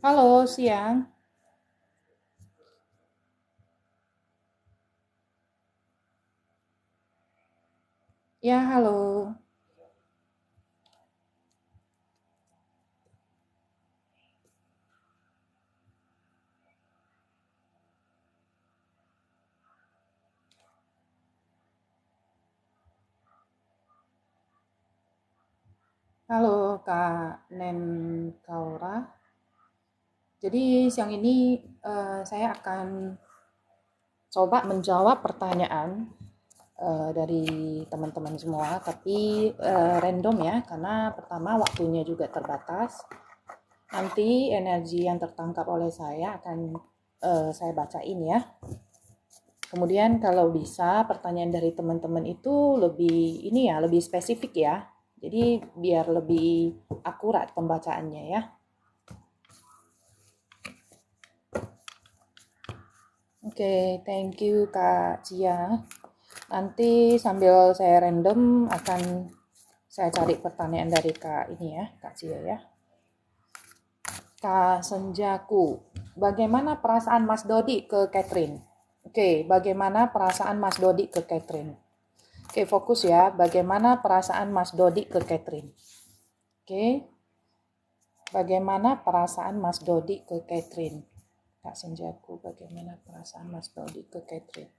Halo, siang. Ya, halo. Halo, Kak Nen Kaura. Jadi siang ini saya akan coba menjawab pertanyaan dari teman-teman semua, tapi random ya, karena pertama waktunya juga terbatas. Nanti energi yang tertangkap oleh saya akan saya bacain ya. Kemudian kalau bisa pertanyaan dari teman-teman itu lebih ini ya, lebih spesifik ya. Jadi biar lebih akurat pembacaannya ya. Oke, thank you Kak Cia. Nanti sambil saya random akan saya cari pertanyaan dari Kak ini ya, Kak Cia ya. Kak Senjaku, bagaimana perasaan Mas Dodi ke Catherine? Oke, bagaimana perasaan Mas Dodi ke Catherine? Oke, fokus ya. Bagaimana perasaan Mas Dodi ke Catherine? Oke, bagaimana perasaan Mas Dodi ke Catherine? Kak Senjaku, bagaimana perasaan Mas Dodi ke Catherine?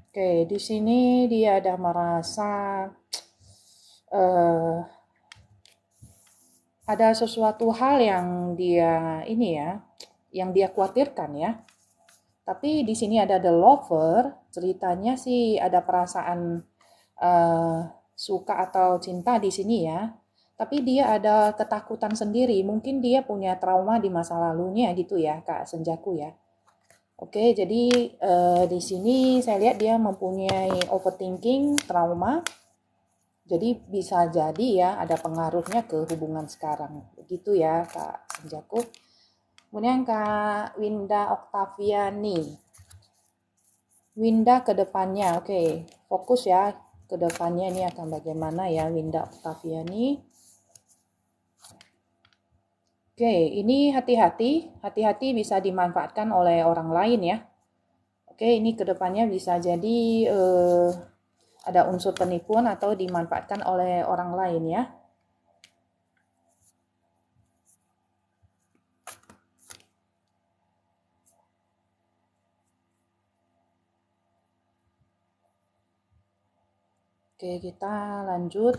Oke, di sini dia ada merasa eh, ada sesuatu hal yang dia ini ya, yang dia khawatirkan ya. Tapi di sini ada the lover, ceritanya sih ada perasaan eh, suka atau cinta di sini ya. Tapi dia ada ketakutan sendiri, mungkin dia punya trauma di masa lalunya gitu ya, Kak Senjaku ya. Oke, jadi di sini saya lihat dia mempunyai overthinking, trauma. Jadi bisa jadi ya ada pengaruhnya ke hubungan sekarang. Begitu ya, Kak Senjaku. Kemudian Kak Winda Oktaviani. Winda ke depannya, oke. Fokus ya ke depannya ini akan bagaimana ya Winda Oktaviani. Oke, ini hati-hati bisa dimanfaatkan oleh orang lain ya. Oke, ini kedepannya bisa jadi ada unsur penipuan atau dimanfaatkan oleh orang lain ya. Oke, kita lanjut.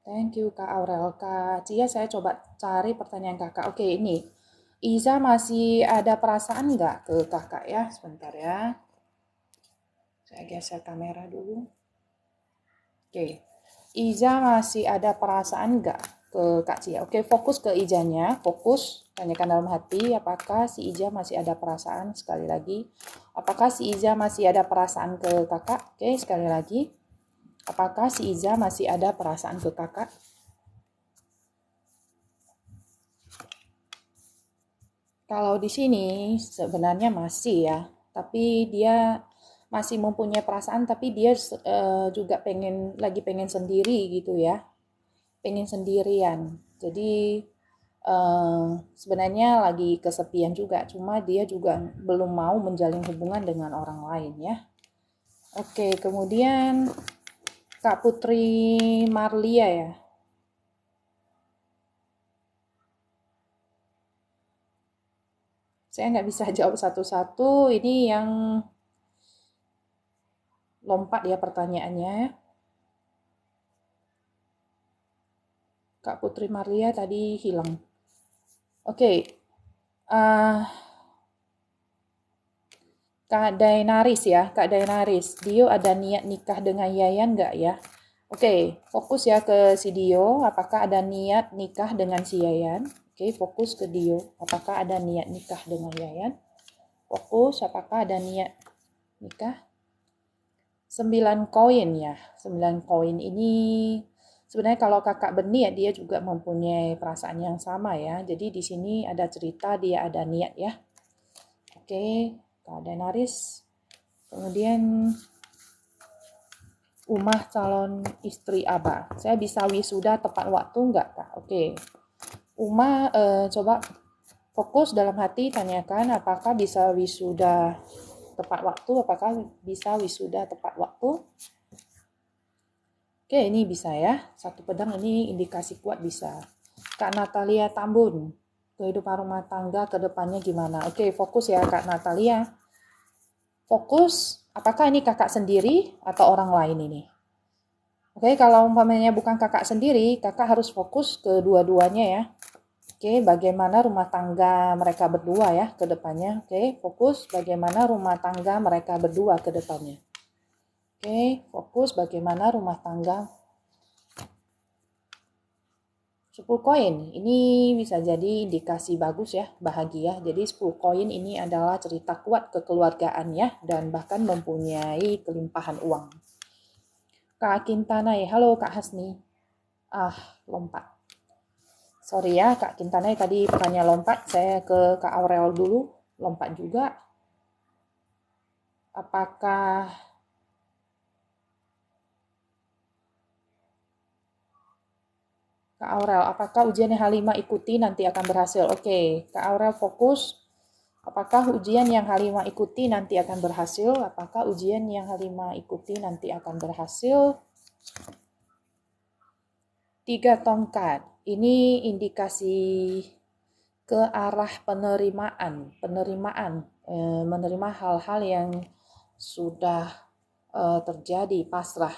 Thank you Kak Aurel. Kak Cia, saya coba cari pertanyaan kakak. Oke, ini. Iza masih ada perasaan nggak ke kakak ya? Sebentar ya. Saya geser kamera dulu. Oke. Iza masih ada perasaan nggak ke Kak Cia? Oke, fokus ke Ijanya. Fokus. Tanyakan dalam hati, apakah si Iza masih ada perasaan? Sekali lagi. Apakah si Iza masih ada perasaan ke kakak? Oke, sekali lagi. Apakah si Iza masih ada perasaan ke kakak? Kalau di sini sebenarnya masih ya, tapi dia masih mempunyai perasaan, tapi dia juga pengen sendiri gitu ya, pengen sendirian. Jadi sebenarnya lagi kesepian juga, cuma dia juga belum mau menjalin hubungan dengan orang lain ya. Oke, kemudian Kak Putri Marlia ya. Saya nggak bisa jawab satu-satu, ini yang lompat ya pertanyaannya. Kak Putri Marlia tadi hilang. Oke, uh, Kak Daenaris ya, Kak Daenaris. Dio ada niat nikah dengan Yayan nggak ya? Oke, fokus ya ke si Dio. Apakah ada niat nikah dengan si Yayan? Oke, fokus ke Dio. Apakah ada niat nikah dengan Yayan? Fokus, apakah ada niat nikah? 9 koin ya. 9 koin ini sebenarnya kalau kakak berniat dia juga mempunyai perasaan yang sama ya. Jadi di sini ada cerita dia ada niat ya. Oke, Kak Denaris. Kemudian Umah calon istri Aba. Saya bisa wisuda tepat waktu enggak, Kak? Oke. Umah coba fokus dalam hati, tanyakan apakah bisa wisuda tepat waktu, apakah bisa wisuda tepat waktu. Oke, ini bisa ya. Satu pedang ini indikasi kuat bisa. Kak Natalia Tambun, kehidupan rumah tangga ke depannya gimana? Oke, fokus ya Kak Natalia. Fokus, apakah ini kakak sendiri atau orang lain ini? Oke, kalau umpamanya bukan kakak sendiri, kakak harus fokus ke dua-duanya ya. Oke, bagaimana rumah tangga mereka berdua ya ke depannya. Oke, fokus bagaimana rumah tangga mereka berdua ke depannya. Oke, fokus bagaimana rumah tangga. 10 koin, ini bisa jadi indikasi bagus ya, bahagia. Jadi 10 koin ini adalah cerita kuat kekeluargaan ya, dan bahkan mempunyai kelimpahan uang. Kak Kintanai, halo Kak Hasni. Lompat. Sorry ya Kak Kintanai, tadi pertanyaan lompat, saya ke Kak Aurel dulu, lompat juga. Apakah Kak Aurel, apakah ujian yang Halimah ikuti nanti akan berhasil? Oke, Kak Aurel fokus. Apakah ujian yang Halimah ikuti nanti akan berhasil? Apakah ujian yang Halimah ikuti nanti akan berhasil? 3 tongkat. Ini indikasi ke arah penerimaan, menerima hal-hal yang sudah terjadi, pasrah.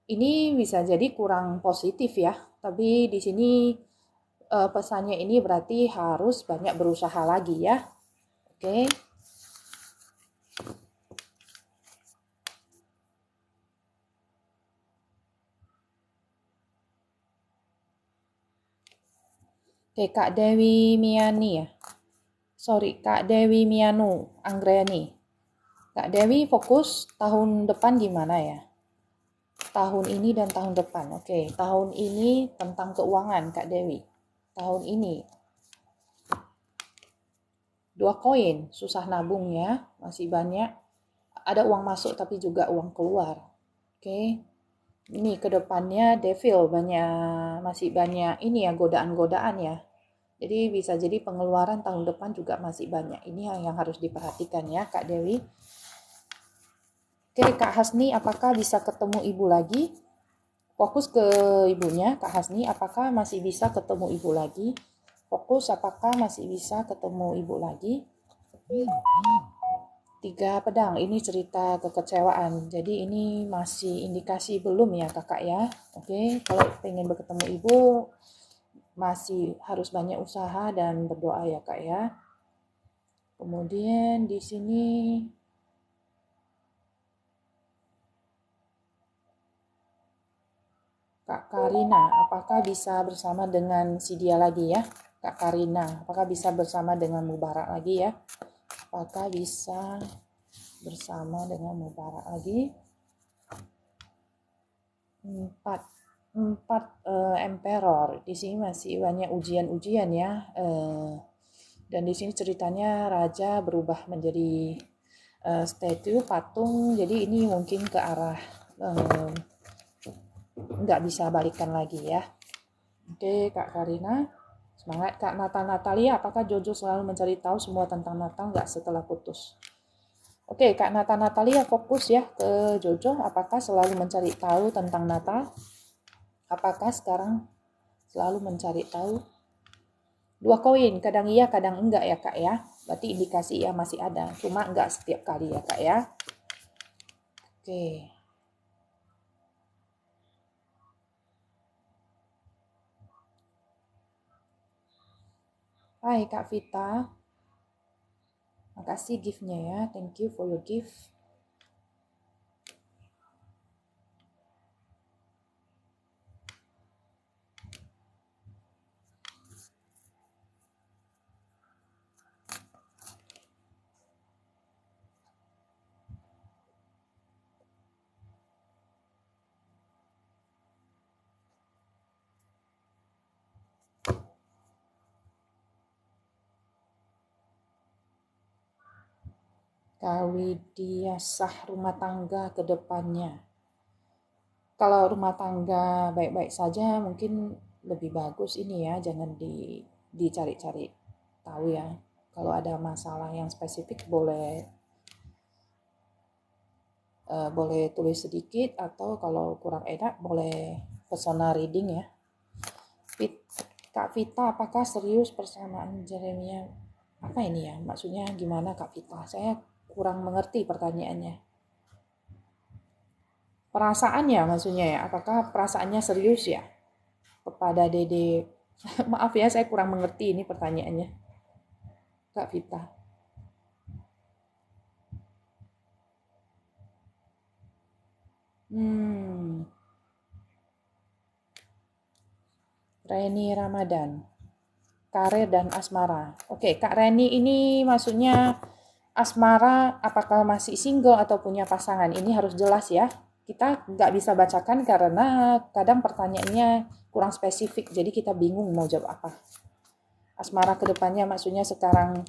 Ini bisa jadi kurang positif ya, tapi di sini pesannya ini berarti harus banyak berusaha lagi ya. Oke. Oke, Kak Dewi Miani ya. Sorry, Kak Dewi Mianu Anggreni. Kak Dewi fokus tahun depan gimana ya? Tahun ini dan tahun depan. Oke, tahun ini tentang keuangan, Kak Dewi. Tahun ini 2 koin, susah nabung ya, masih banyak. Ada uang masuk tapi juga uang keluar. Oke. Ini kedepannya devil masih banyak ini ya, godaan-godaan ya. Jadi bisa jadi pengeluaran tahun depan juga masih banyak. Ini yang harus diperhatikan ya Kak Dewi. Oke Kak Hasni, apakah bisa ketemu ibu lagi? Fokus ke ibunya Kak Hasni, apakah masih bisa ketemu ibu lagi? Fokus apakah masih bisa ketemu ibu lagi? 3 pedang, ini cerita kekecewaan. Jadi ini masih indikasi belum ya kakak ya. Oke, kalau pengen bertemu ibu masih harus banyak usaha dan berdoa ya kak ya. Kemudian di sini Kak Karina, apakah bisa bersama dengan si dia lagi ya? Kak Karina, apakah bisa bersama dengan Mubarak lagi ya? Apakah bisa bersama dengan Mubarak lagi? 4 emperor. Di sini masih banyak ujian-ujian ya. Dan di sini ceritanya raja berubah menjadi statue, patung. Jadi ini mungkin ke arah nggak bisa balikan lagi ya. Oke, Kak Karina. Semangat. Kak Natalia, apakah Jojo selalu mencari tahu semua tentang Natal nggak setelah putus? Oke, Kak Natalia fokus ya ke Jojo. Apakah selalu mencari tahu tentang Natal? Apakah sekarang selalu mencari tahu? 2 koin, kadang iya, kadang enggak ya Kak ya. Berarti indikasi ya masih ada, cuma enggak setiap kali ya Kak ya. Oke. Hai Kak Vita. Makasih gift-nya ya. Thank you for your gift. Kawidiasah rumah tangga ke depannya. Kalau rumah tangga baik-baik saja mungkin lebih bagus ini ya, jangan dicari-cari tahu ya. Kalau ada masalah yang spesifik boleh tulis sedikit, atau kalau kurang enak boleh personal reading ya. Kak Vita, apakah serius persamaan Jeremia? Apa ini ya? Maksudnya gimana Kak Vita? Saya kurang mengerti pertanyaannya. Perasaannya maksudnya ya? Apakah perasaannya serius ya? Kepada Dede. Maaf ya, saya kurang mengerti ini pertanyaannya. Kak Vita. Reni Ramadan. Karir dan asmara. Oke, Kak Reni ini maksudnya asmara apakah masih single atau punya pasangan? Ini harus jelas ya. Kita nggak bisa bacakan karena kadang pertanyaannya kurang spesifik, jadi kita bingung mau jawab apa. Asmara kedepannya maksudnya sekarang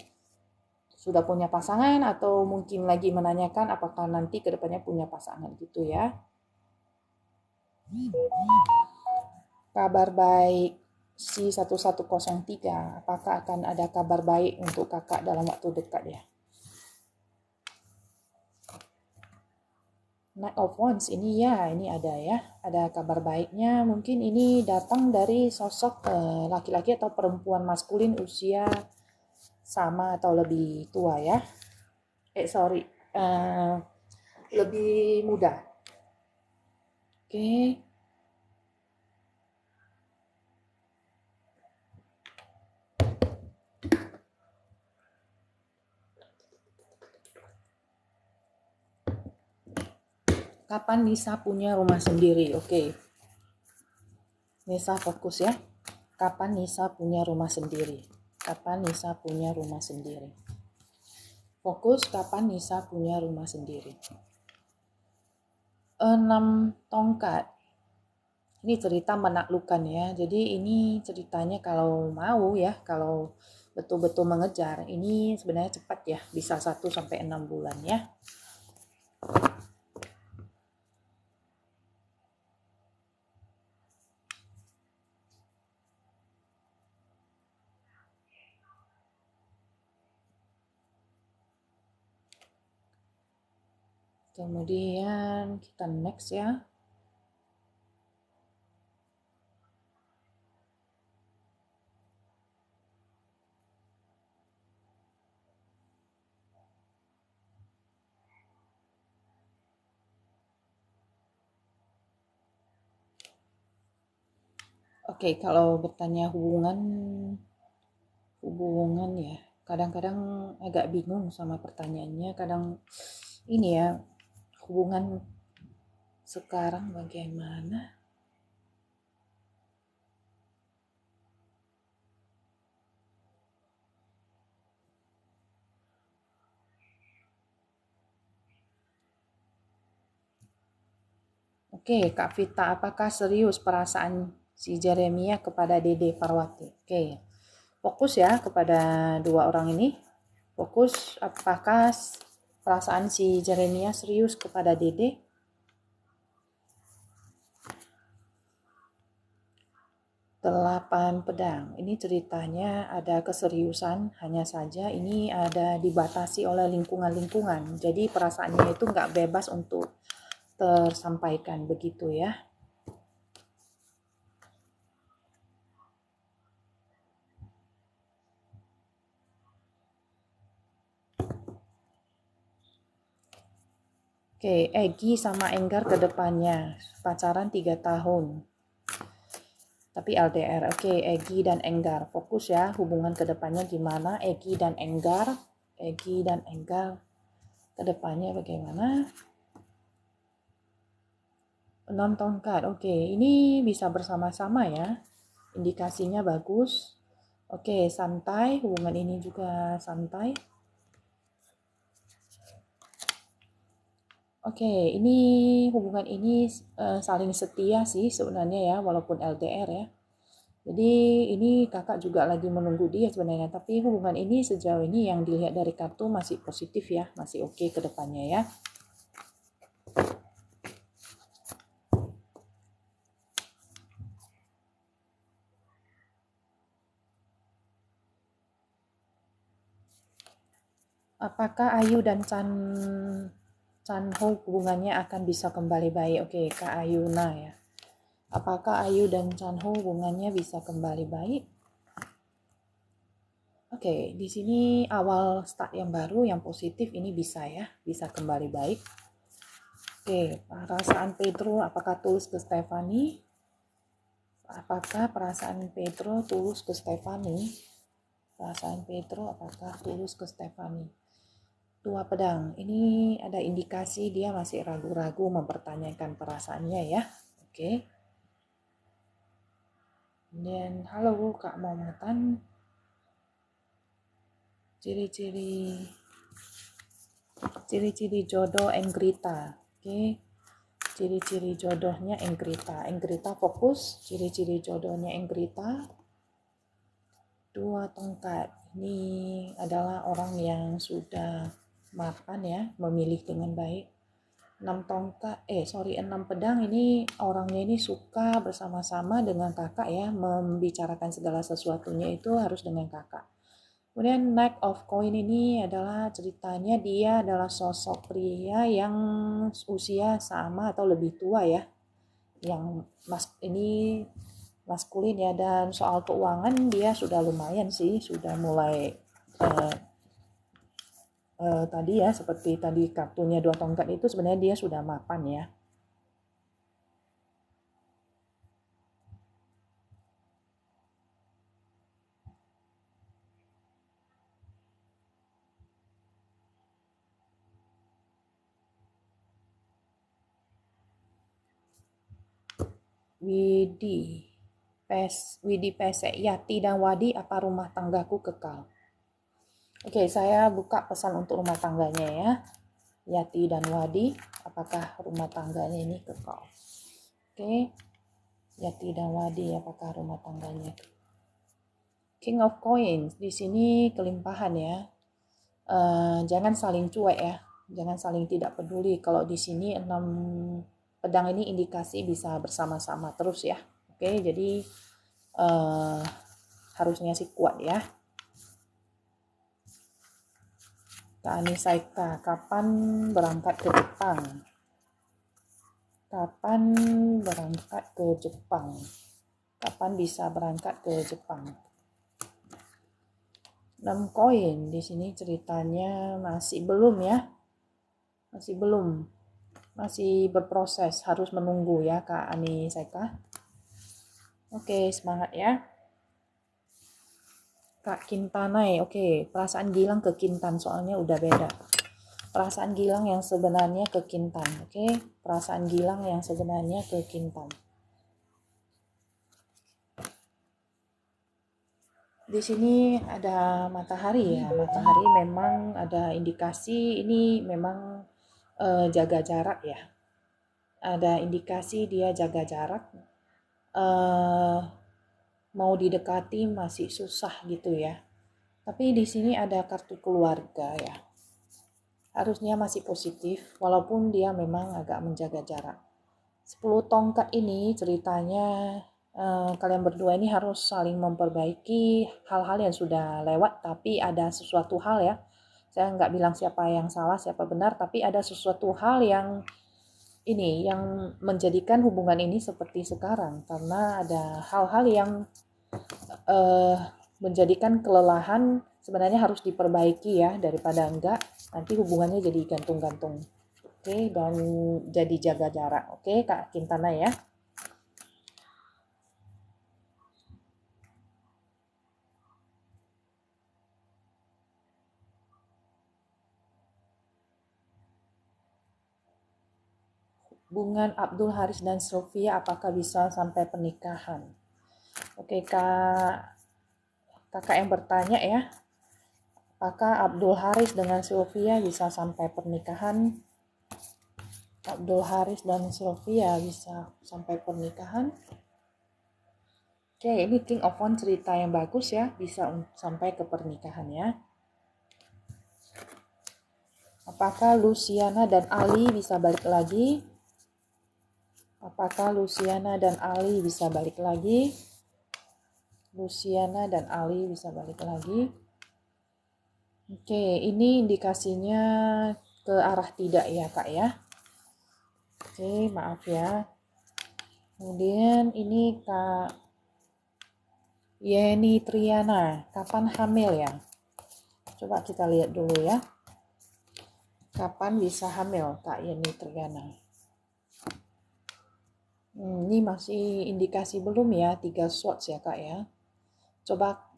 sudah punya pasangan atau mungkin lagi menanyakan apakah nanti kedepannya punya pasangan gitu ya. Kabar baik C1103, apakah akan ada kabar baik untuk kakak dalam waktu dekat ya? Knight of Wands ini ya, ini ada ya, ada kabar baiknya. Mungkin ini datang dari sosok laki-laki atau perempuan maskulin usia sama atau lebih tua ya. Lebih muda. Oke. Kapan Nisa punya rumah sendiri? Oke. Nisa fokus ya. Kapan Nisa punya rumah sendiri? Kapan Nisa punya rumah sendiri? Fokus, kapan Nisa punya rumah sendiri? 6 tongkat. Ini cerita menaklukkan ya. Jadi ini ceritanya kalau mau ya, kalau betul-betul mengejar, ini sebenarnya cepat ya, bisa 1-6 bulan ya. Kemudian kita next ya. Oke, kalau bertanya hubungan ya, kadang-kadang agak bingung sama pertanyaannya. Kadang ini ya, hubungan sekarang bagaimana? Oke, Kak Vita, apakah serius perasaan si Jeremia kepada Dede Parwati? Oke, fokus ya kepada dua orang ini. Fokus, apakah perasaan si Jeremia serius kepada Dede? 8 pedang. Ini ceritanya ada keseriusan, hanya saja ini ada dibatasi oleh lingkungan-lingkungan. Jadi perasaannya itu nggak bebas untuk tersampaikan begitu ya. Oke, Egi sama Enggar ke depannya. Pacaran 3 tahun. Tapi LDR. Oke, Egi dan Enggar. Fokus ya, hubungan ke depannya gimana? Egi dan Enggar. Egi dan Enggar ke depannya bagaimana? 6 tongkat. Oke, ini bisa bersama-sama ya. Indikasinya bagus. Oke, santai. Hubungan ini juga santai. Oke, ini hubungan ini saling setia sih sebenarnya ya, walaupun LDR ya. Jadi ini kakak juga lagi menunggu dia sebenarnya, tapi hubungan ini sejauh ini yang dilihat dari kartu masih positif ya, masih oke ke depannya ya. Apakah Ayu dan Chan Ho hubungannya akan bisa kembali baik? Oke, Kak Ayuna ya. Apakah Ayu dan Chan Ho hubungannya bisa kembali baik? Oke, di sini awal start yang baru, yang positif ini bisa ya, bisa kembali baik. Oke, perasaan Pedro apakah tulus ke Stephanie? Apakah perasaan Pedro tulus ke Stephanie? Perasaan Pedro apakah tulus ke Stephanie? Dua pedang, ini ada indikasi dia masih ragu-ragu mempertanyakan perasaannya ya. Oke. Dan halo Kak Mometan. Ciri-ciri jodoh Enggrita. Oke. Ciri-ciri jodohnya Enggrita. Enggrita fokus. Ciri-ciri jodohnya Enggrita. Dua tongkat. Ini adalah orang yang sudah mapan ya, memilih dengan baik. 6 pedang ini orangnya ini suka bersama-sama dengan kakak ya, membicarakan segala sesuatunya itu harus dengan kakak. Kemudian Knight of Coin ini adalah ceritanya dia adalah sosok pria yang usia sama atau lebih tua ya, yang ini maskulin ya, dan soal keuangan dia sudah lumayan sih, sudah mulai tadi ya, seperti tadi kartunya dua tongkat itu sebenarnya dia sudah mapan ya. Widi pesek Yati dan Wadi, apa rumah tanggaku kekal? Oke, saya buka pesan untuk rumah tangganya ya. Yati dan Wadi, apakah rumah tangganya ini kekal? Oke, Yati dan Wadi, apakah rumah tangganya? King of Coins, di sini kelimpahan ya. Jangan saling cuek ya, jangan saling tidak peduli. Kalau di sini 6 pedang ini indikasi bisa bersama-sama terus ya. Oke, jadi harusnya sih kuat ya. Kak Anisaika, kapan berangkat ke Jepang? Kapan berangkat ke Jepang? Kapan bisa berangkat ke Jepang? 6 koin di sini ceritanya masih belum ya. Masih belum. Masih berproses, harus menunggu ya Kak Anisaika. Oke, semangat ya. Kak Kintanai, oke, perasaan Gilang ke Kintan soalnya udah beda. Perasaan Gilang yang sebenarnya ke Kintan, oke? Perasaan Gilang yang sebenarnya ke Kintan. Di sini ada matahari ya, matahari memang ada indikasi ini memang jaga jarak ya. Ada indikasi dia jaga jarak, mau didekati masih susah gitu ya. Tapi di sini ada kartu keluarga ya. Harusnya masih positif walaupun dia memang agak menjaga jarak. 10 tongkat ini ceritanya kalian berdua ini harus saling memperbaiki hal-hal yang sudah lewat, tapi ada sesuatu hal ya. Saya nggak bilang siapa yang salah, siapa benar, tapi ada sesuatu hal yang ini yang menjadikan hubungan ini seperti sekarang, karena ada hal-hal yang menjadikan kelelahan sebenarnya harus diperbaiki ya, daripada enggak nanti hubungannya jadi gantung-gantung. Oke, dan jadi jaga jarak. Oke, Kak Kintana ya. Hubungan Abdul Haris dan Sofia apakah bisa sampai pernikahan? Oke, kakak yang bertanya ya. Apakah Abdul Haris dengan Sofia bisa sampai pernikahan? Abdul Haris dan Sofia bisa sampai pernikahan? Oke, ini King of Wands cerita yang bagus ya, bisa sampai ke pernikahan ya. Apakah Luciana dan Ali bisa balik lagi? Apakah Luciana dan Ali bisa balik lagi? Luciana dan Ali bisa balik lagi. Oke, ini indikasinya ke arah tidak ya Kak ya. Oke, maaf ya. Kemudian ini Kak Yeni Triana, kapan hamil ya? Coba kita lihat dulu ya. Kapan bisa hamil Kak Yeni Triana? Ini masih indikasi belum ya, 3 shots ya Kak ya. Coba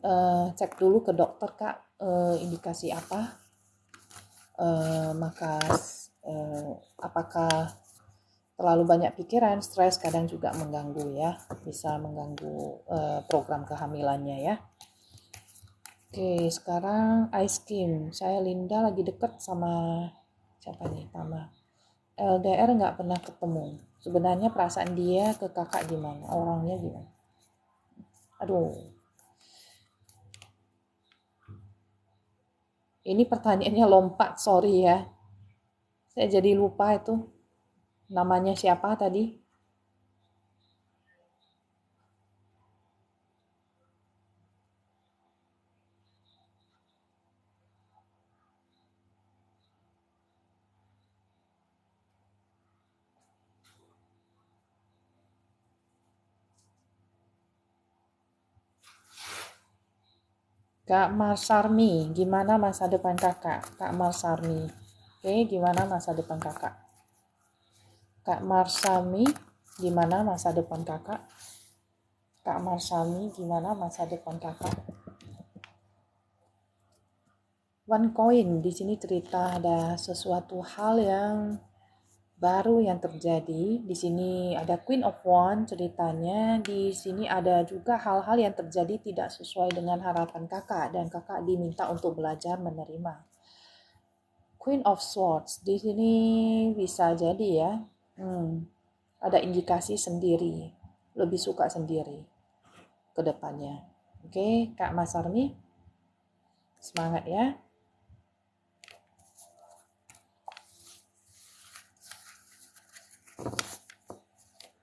cek dulu ke dokter Kak, indikasi apa. Maka apakah terlalu banyak pikiran, stres kadang juga mengganggu ya, bisa mengganggu program kehamilannya ya. Oke, sekarang ice cream. Saya Linda lagi deket sama siapa nih, Tama. LDR nggak pernah ketemu. Sebenarnya perasaan dia ke kakak gimana? Orangnya gimana? Aduh, ini pertanyaannya lompat, sorry ya. Saya jadi lupa itu. Namanya siapa tadi? Kak Marsarmi, gimana masa depan kakak? Kak Marsarmi. Oke, gimana masa depan kakak? Kak Marsami, gimana masa depan kakak? Kak Marsami, gimana masa depan kakak? One coin, di sini cerita ada sesuatu hal yang baru yang terjadi. Di sini ada Queen of Wands ceritanya. Di sini ada juga hal-hal yang terjadi tidak sesuai dengan harapan kakak dan kakak diminta untuk belajar menerima. Queen of Swords di sini bisa jadi ya. Ada indikasi sendiri, lebih suka sendiri ke depannya. Oke, Kak Mas Armi, semangat ya.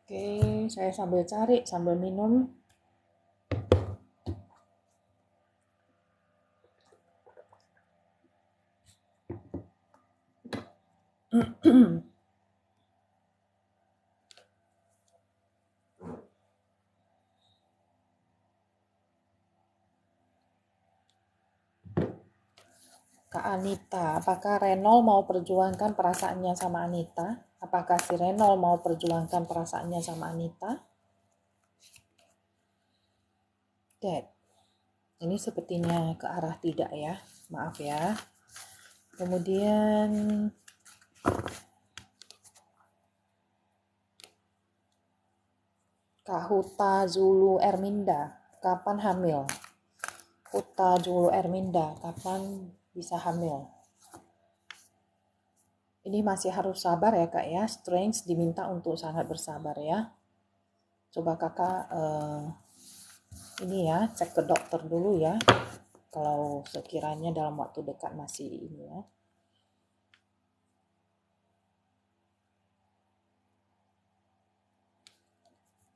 Oke, saya sambil cari, sambil minum. Kak Anita, apakah Renol mau perjuangkan perasaannya sama Anita? Apakah si Renol mau perjuangkan perasaannya sama Anita? Dead. Ini sepertinya ke arah tidak ya. Maaf ya. Kemudian Kak Huta Zulu Erminda, kapan hamil? Huta Zulu Erminda, kapan bisa hamil? Ini masih harus sabar ya Kak ya. Strength diminta untuk sangat bersabar ya. Coba kakak ini ya, cek ke dokter dulu ya. Kalau sekiranya dalam waktu dekat masih ini ya.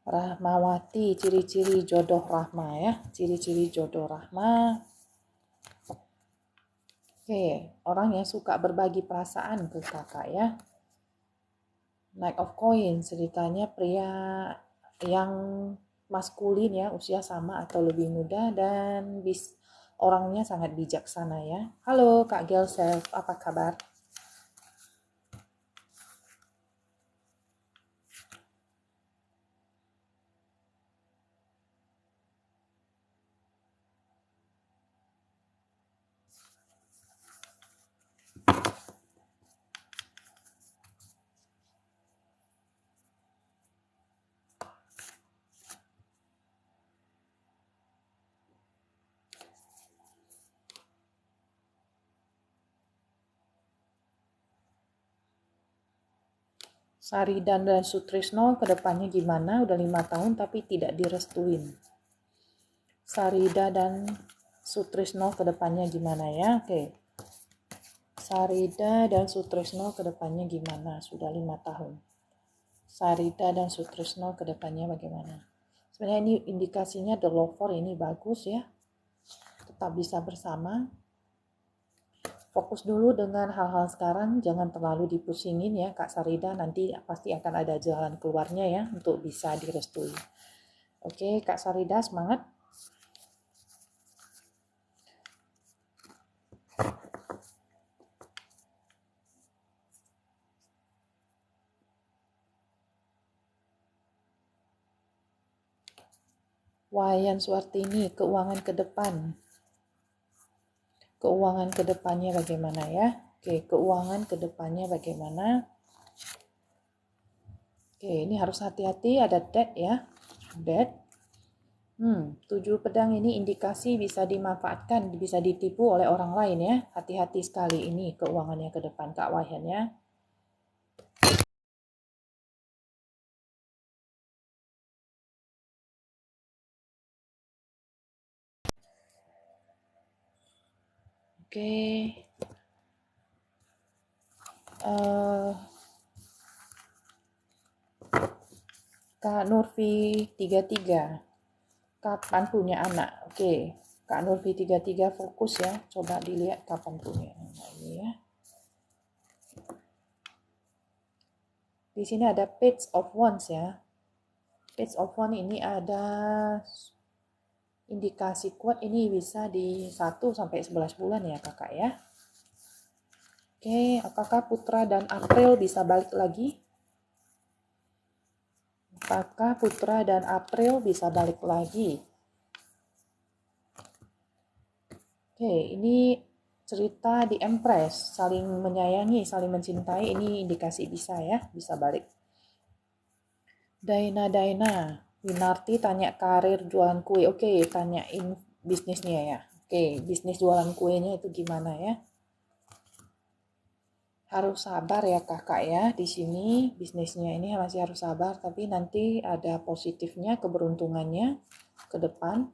Rahmawati, ciri-ciri jodoh Rahma ya. Ciri-ciri jodoh Rahma. Oke, orang yang suka berbagi perasaan ke kakak ya. Knight of Coins, ceritanya pria yang maskulin ya, usia sama atau lebih muda dan orangnya sangat bijaksana ya. Halo Kak Gelself, apa kabar? Saridan dan Sutrisno kedepannya gimana? Udah 5 tahun tapi tidak direstuin. Sarida dan Sutrisno ke depannya gimana ya? Oke. Sarida dan Sutrisno ke depannya gimana? Sudah 5 tahun. Sarida dan Sutrisno ke depannya bagaimana? Sebenarnya ini indikasinya the lover ini bagus ya. Tetap bisa bersama. Fokus dulu dengan hal-hal sekarang, jangan terlalu dipusingin ya Kak Sarida, nanti pasti akan ada jalan keluarnya ya untuk bisa direstui. Oke Kak Sarida, semangat. Wayan Suartini, keuangan ke depan. Keuangan ke depannya bagaimana ya? Oke, keuangan ke depannya bagaimana? Oke, ini harus hati-hati, ada debt ya. Debt. 7 pedang ini indikasi bisa dimanfaatkan, bisa ditipu oleh orang lain ya. Hati-hati sekali ini keuangannya ke depan Kak Wayan ya. Oke. Kak Nurfi 33. Kapan punya anak? Oke. Kak Nurfi 33 fokus ya. Coba dilihat kapan punya anak ini ya. Di sini ada Page of Wands ya. Page of Wands ini ada indikasi kuat ini bisa di 1 sampai 11 bulan ya kakak ya. Oke, apakah Putra dan April bisa balik lagi? Apakah Putra dan April bisa balik lagi? Oke, ini cerita di Empress, saling menyayangi, saling mencintai, ini indikasi bisa ya, bisa balik. Daina, Winarti tanya karir jualan kue, oke, tanyain bisnisnya ya. Oke, bisnis jualan kuenya itu gimana ya? Harus sabar ya kakak ya, di sini bisnisnya ini masih harus sabar, tapi nanti ada positifnya, keberuntungannya ke depan.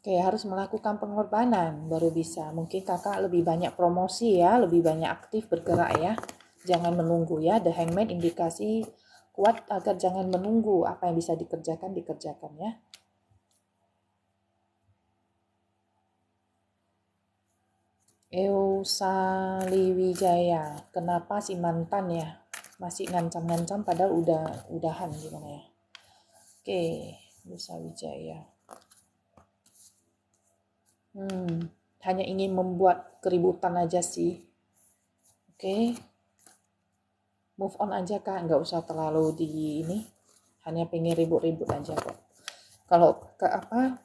Oke, harus melakukan pengorbanan baru bisa. Mungkin kakak lebih banyak promosi ya, lebih banyak aktif bergerak ya. Jangan menunggu ya. The Hangman indikasi kuat agar jangan menunggu, apa yang bisa dikerjakan ya. Eusa Liwijaya, kenapa si mantan ya masih ngancam-ngancam padahal udahan gimana ya? Oke, Eusa Wijaya. Hanya ingin membuat keributan aja sih. Oke. Move on aja kak, nggak usah terlalu di ini, hanya pengen ribut-ribut aja kok. Kalau ke apa,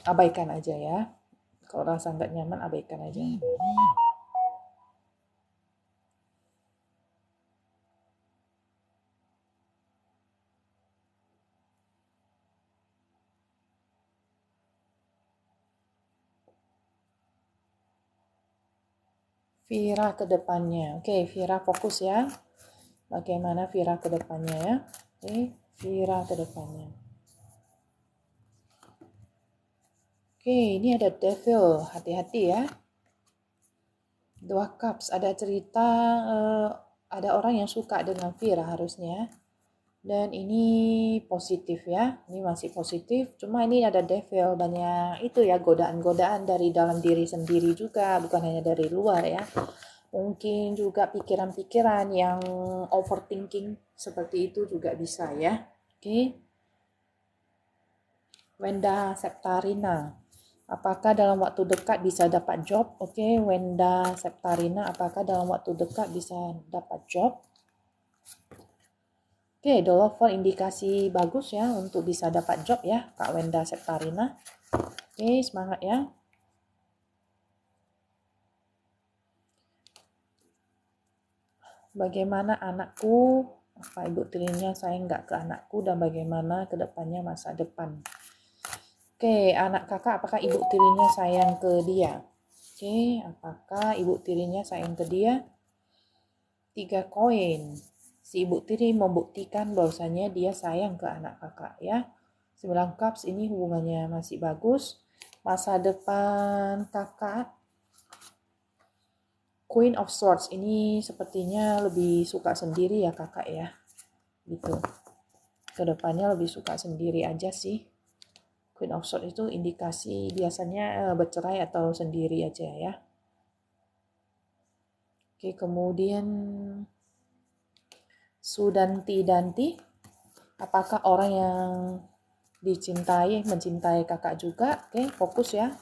abaikan aja ya. Kalau rasa nggak nyaman, abaikan aja. Vira ke depannya. Oke, Vira fokus ya. Bagaimana Vira ke depannya ya. Oke, Vira ke depannya. Oke, ini ada Devil. Hati-hati ya. 2 Cups. Ada cerita, ada orang yang suka dengan Vira harusnya. Dan ini positif ya. Ini masih positif. Cuma ini ada devil. Banyak itu ya godaan-godaan dari dalam diri sendiri juga. Bukan hanya dari luar ya. Mungkin juga pikiran-pikiran yang overthinking seperti itu juga bisa ya. Oke. Wenda Septarina. Apakah dalam waktu dekat bisa dapat job? Oke, Wenda Septarina, apakah dalam waktu dekat bisa dapat job? Oke, The Lover indikasi bagus ya untuk bisa dapat job ya, Kak Wenda Septarina. Oke, semangat ya. Bagaimana anakku? Apa ibu tirinya sayang nggak ke anakku dan bagaimana kedepannya masa depan? Oke, anak kakak apakah ibu tirinya sayang ke dia? Oke, apakah ibu tirinya sayang ke dia? 3 koin. Si ibu tiri membuktikan bahwasanya dia sayang ke anak kakak ya. 9 cups ini hubungannya masih bagus. Masa depan kakak, Queen of Swords ini sepertinya lebih suka sendiri ya kakak ya. Gitu. Kedepannya lebih suka sendiri aja sih. Queen of Swords itu indikasi biasanya bercerai atau sendiri aja ya. Oke, kemudian Sudanti-Danti, apakah orang yang mencintai kakak juga? Oke, fokus ya.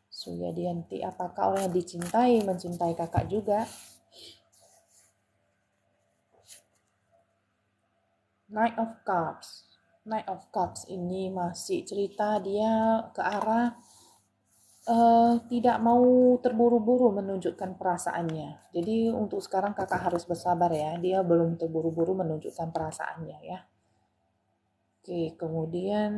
Suryadianti, apakah orang yang mencintai kakak juga? Knight of Cups. Knight of Cups ini masih cerita dia ke arah tidak mau terburu-buru menunjukkan perasaannya. Jadi untuk sekarang kakak harus bersabar ya. Dia belum terburu-buru menunjukkan perasaannya ya. Oke, kemudian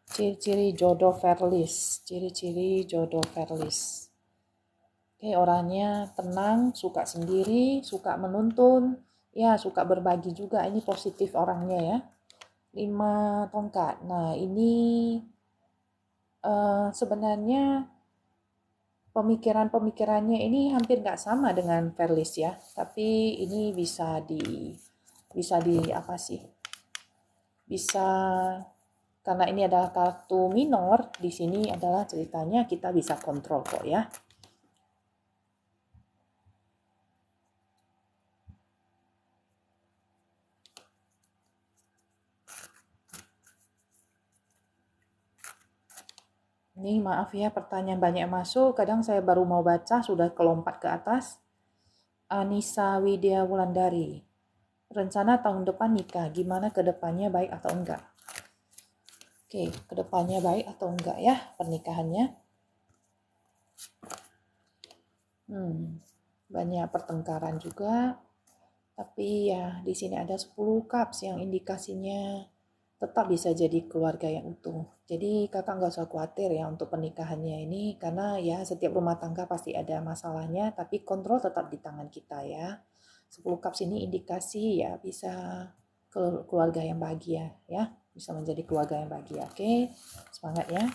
ciri-ciri jodoh Verlis. Ciri-ciri jodoh Verlis. Oke, orangnya tenang, suka sendiri, suka menuntun, ya suka berbagi juga. Ini positif orangnya ya. 5 tongkat. Nah, ini sebenarnya pemikirannya ini hampir nggak sama dengan Verlis ya. Tapi ini bisa di apa sih? Bisa, karena ini adalah kartu minor, di sini adalah ceritanya kita bisa kontrol kok ya. Ini maaf ya, pertanyaan banyak masuk, kadang saya baru mau baca sudah kelompat ke atas. Anissa Widya Wulandari, rencana tahun depan nikah, gimana ke depannya, baik atau enggak? Oke, ke depannya baik atau enggak ya pernikahannya? Banyak pertengkaran juga. Tapi ya di sini ada 10 cups yang indikasinya tetap bisa jadi keluarga yang utuh. Jadi kakak nggak usah khawatir ya untuk pernikahannya ini, karena ya setiap rumah tangga pasti ada masalahnya, tapi kontrol tetap di tangan kita ya. 10 cups ini indikasi ya bisa keluarga yang bahagia ya, bisa menjadi keluarga yang bahagia. Oke, semangat ya.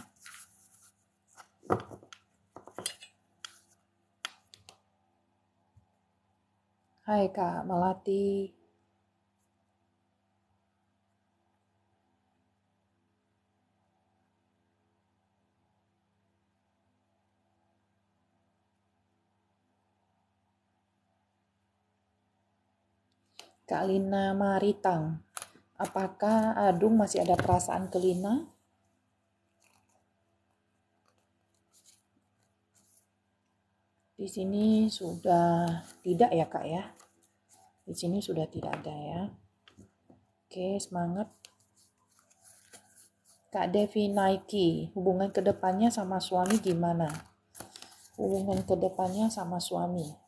Hai Kak Melati. Kak Lina Maritang, apakah Adung masih ada perasaan ke Lina? Di sini sudah tidak ya Kak ya. Di sini sudah tidak ada ya. Oke, semangat. Kak Devi Naiki, hubungan kedepannya sama suami gimana? Hubungan kedepannya sama suami.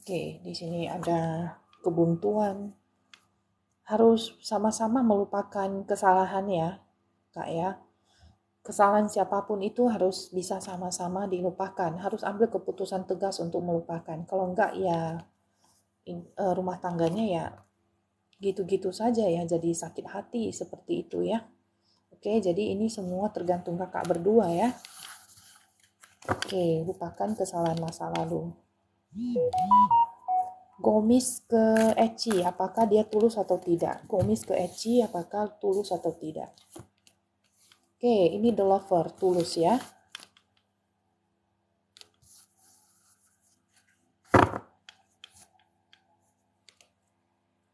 Oke, di sini ada kebuntuan. Harus sama-sama melupakan kesalahan ya, Kak ya. Kesalahan siapapun itu harus bisa sama-sama dilupakan. Harus ambil keputusan tegas untuk melupakan. Kalau enggak ya rumah tangganya ya gitu-gitu saja ya, jadi sakit hati seperti itu ya. Oke, jadi ini semua tergantung kakak berdua ya. Oke, lupakan kesalahan masa lalu. Gomis ke Eci, apakah dia tulus atau tidak? Gomis ke Eci, apakah tulus atau tidak? Oke, ini The Lover, tulus ya.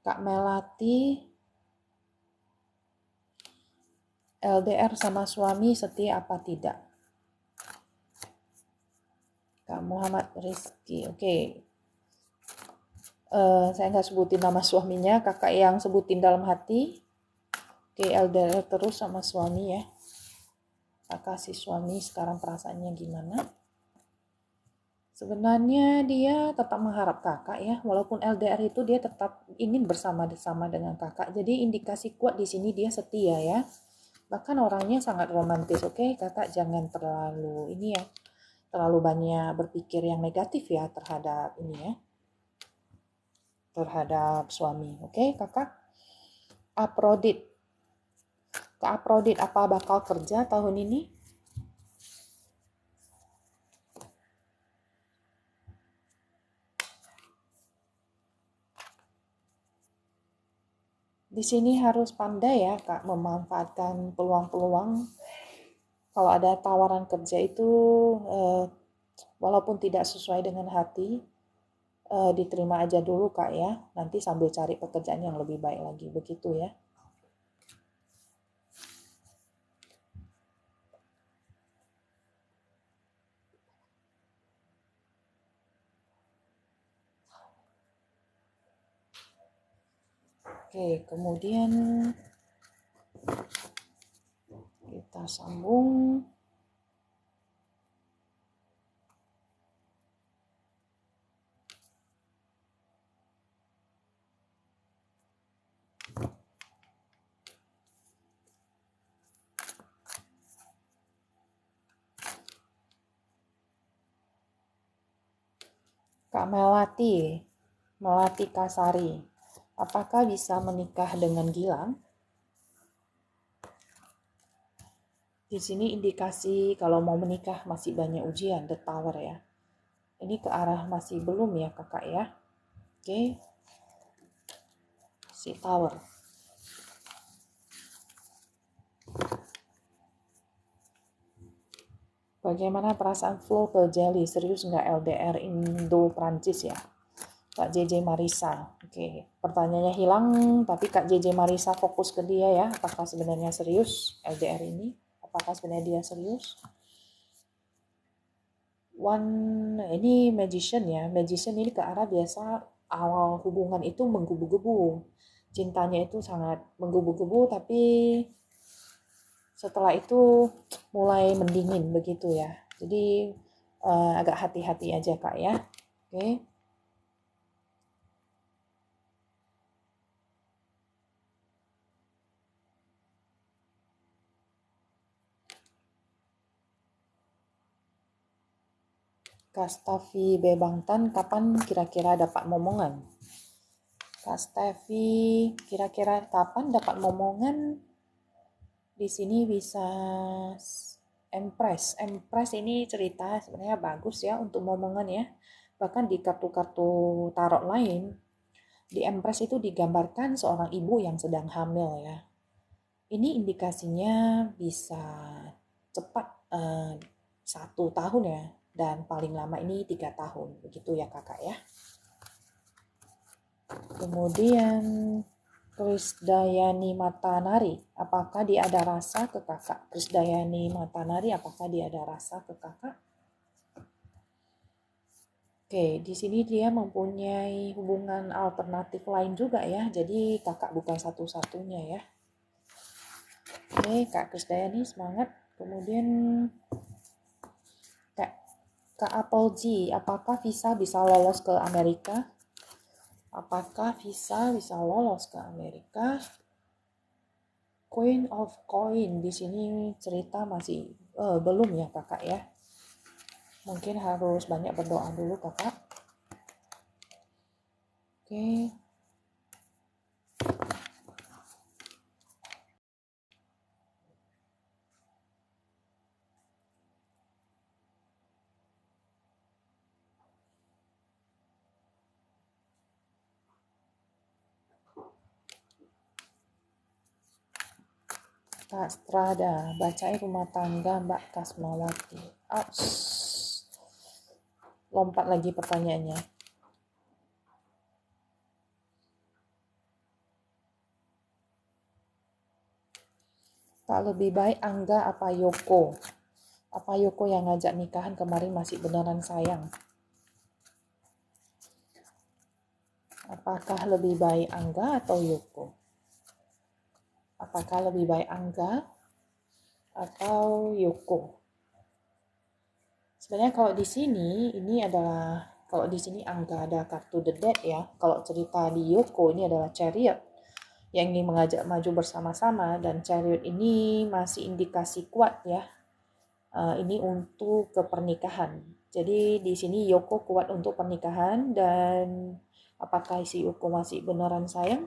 Kak Melati, LDR sama suami setia apa tidak? Kak Muhammad Rizky, oke. Saya nggak sebutin nama suaminya, kakak yang sebutin dalam hati. Oke, LDR terus sama suami ya. Kakak si suami sekarang perasaannya gimana? Sebenarnya dia tetap mengharap kakak ya, walaupun LDR itu dia tetap ingin bersama-sama dengan kakak. Jadi indikasi kuat di sini dia setia ya. Bahkan orangnya sangat romantis, oke? Kakak jangan terlalu banyak berpikir yang negatif ya terhadap ini ya. terhadap suami. Oke, kakak? Aprodit. Kak Aprodit, apa bakal kerja tahun ini? Di sini harus pandai ya, Kak, memanfaatkan peluang-peluang. Kalau ada tawaran kerja itu, walaupun tidak sesuai dengan hati, diterima aja dulu, Kak ya. Nanti sambil cari pekerjaan yang lebih baik lagi, begitu ya. Oke, kemudian kita sambung. Kak Melati Kasari, apakah bisa menikah dengan Gilang? Di sini indikasi kalau mau menikah masih banyak ujian, the tower ya. Ini ke arah masih belum ya kakak ya. Oke, si tower. Bagaimana perasaan flow ke Jelly? Serius nggak LDR Indo Prancis ya? Kak JJ Marisa. Oke, pertanyaannya hilang, tapi Kak JJ Marisa fokus ke dia ya. Apakah sebenarnya serius LDR ini? Apakah sebenarnya dia serius? Ini magician ya. Magician ini ke arah biasa awal hubungan itu menggebu-gebu. Cintanya itu sangat menggebu-gebu, tapi setelah itu mulai mendingin begitu ya. Jadi agak hati-hati aja Kak ya. Oke. Kastavi Bebangtan, kapan kira-kira dapat momongan? Kastavi, kira-kira kapan dapat momongan? Di sini bisa Empress. Empress ini cerita sebenarnya bagus ya untuk momongan ya. Bahkan di kartu-kartu tarot lain, di Empress itu digambarkan seorang ibu yang sedang hamil ya. Ini indikasinya bisa cepat 1 tahun ya, dan paling lama ini 3 tahun, begitu ya kakak ya. Kemudian Krisdayani Matanari, apakah dia ada rasa ke kakak? Krisdayani Matanari, apakah dia ada rasa ke kakak? Oke, di sini dia mempunyai hubungan alternatif lain juga ya, jadi kakak bukan satu-satunya ya. Oke, Kak Krisdayani semangat. Kemudian Kak Apple G, apakah Visa bisa lolos ke Amerika? Apakah Visa bisa lolos ke Amerika? Queen of Coin, di sini cerita masih belum ya kakak ya. Mungkin harus banyak berdoa dulu kakak. Oke. Kak Strada, bacain rumah tangga Mbak Kasmawati. Lompat lagi pertanyaannya. Tak lebih baik Angga apa Yoko? Apa Yoko yang ngajak nikahan kemarin masih beneran sayang? Apakah lebih baik Angga atau Yoko? Apakah lebih baik Angga atau Yoko? Sebenarnya kalau di sini ini adalah, kalau di sini Angga ada kartu The Dead ya. Kalau cerita di Yoko ini adalah Chariot yang ingin mengajak maju bersama-sama, dan Chariot ini masih indikasi kuat ya. Ini untuk ke pernikahan. Jadi di sini Yoko kuat untuk pernikahan, dan apakah si Yoko masih beneran sayang?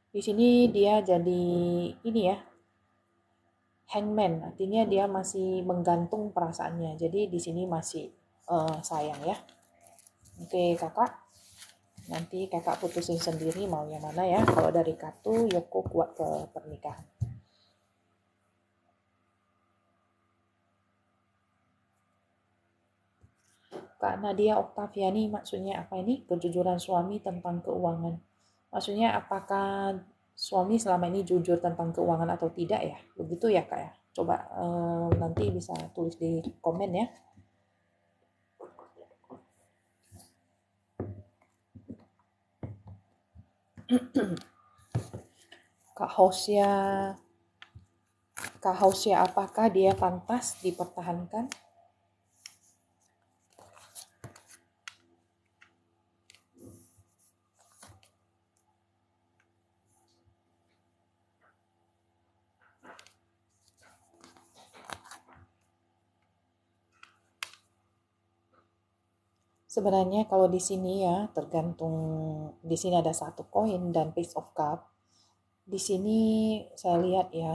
Di sini dia jadi ini ya, hangman, artinya dia masih menggantung perasaannya. Jadi di sini masih sayang ya. Oke kakak, nanti kakak putusin sendiri mau yang mana ya. Kalau dari kartu Yoko kuat ke pernikahan. Kak Nadia Oktaviani, maksudnya apa ini? Kejujuran suami tentang keuangan. Maksudnya apakah suami selama ini jujur tentang keuangan atau tidak ya? Begitu ya kak ya? Coba nanti bisa tulis di komen ya. Kak Hosya, apakah dia pantas dipertahankan? Sebenarnya kalau di sini ya tergantung, di sini ada satu koin dan Page of Cup. Di sini saya lihat ya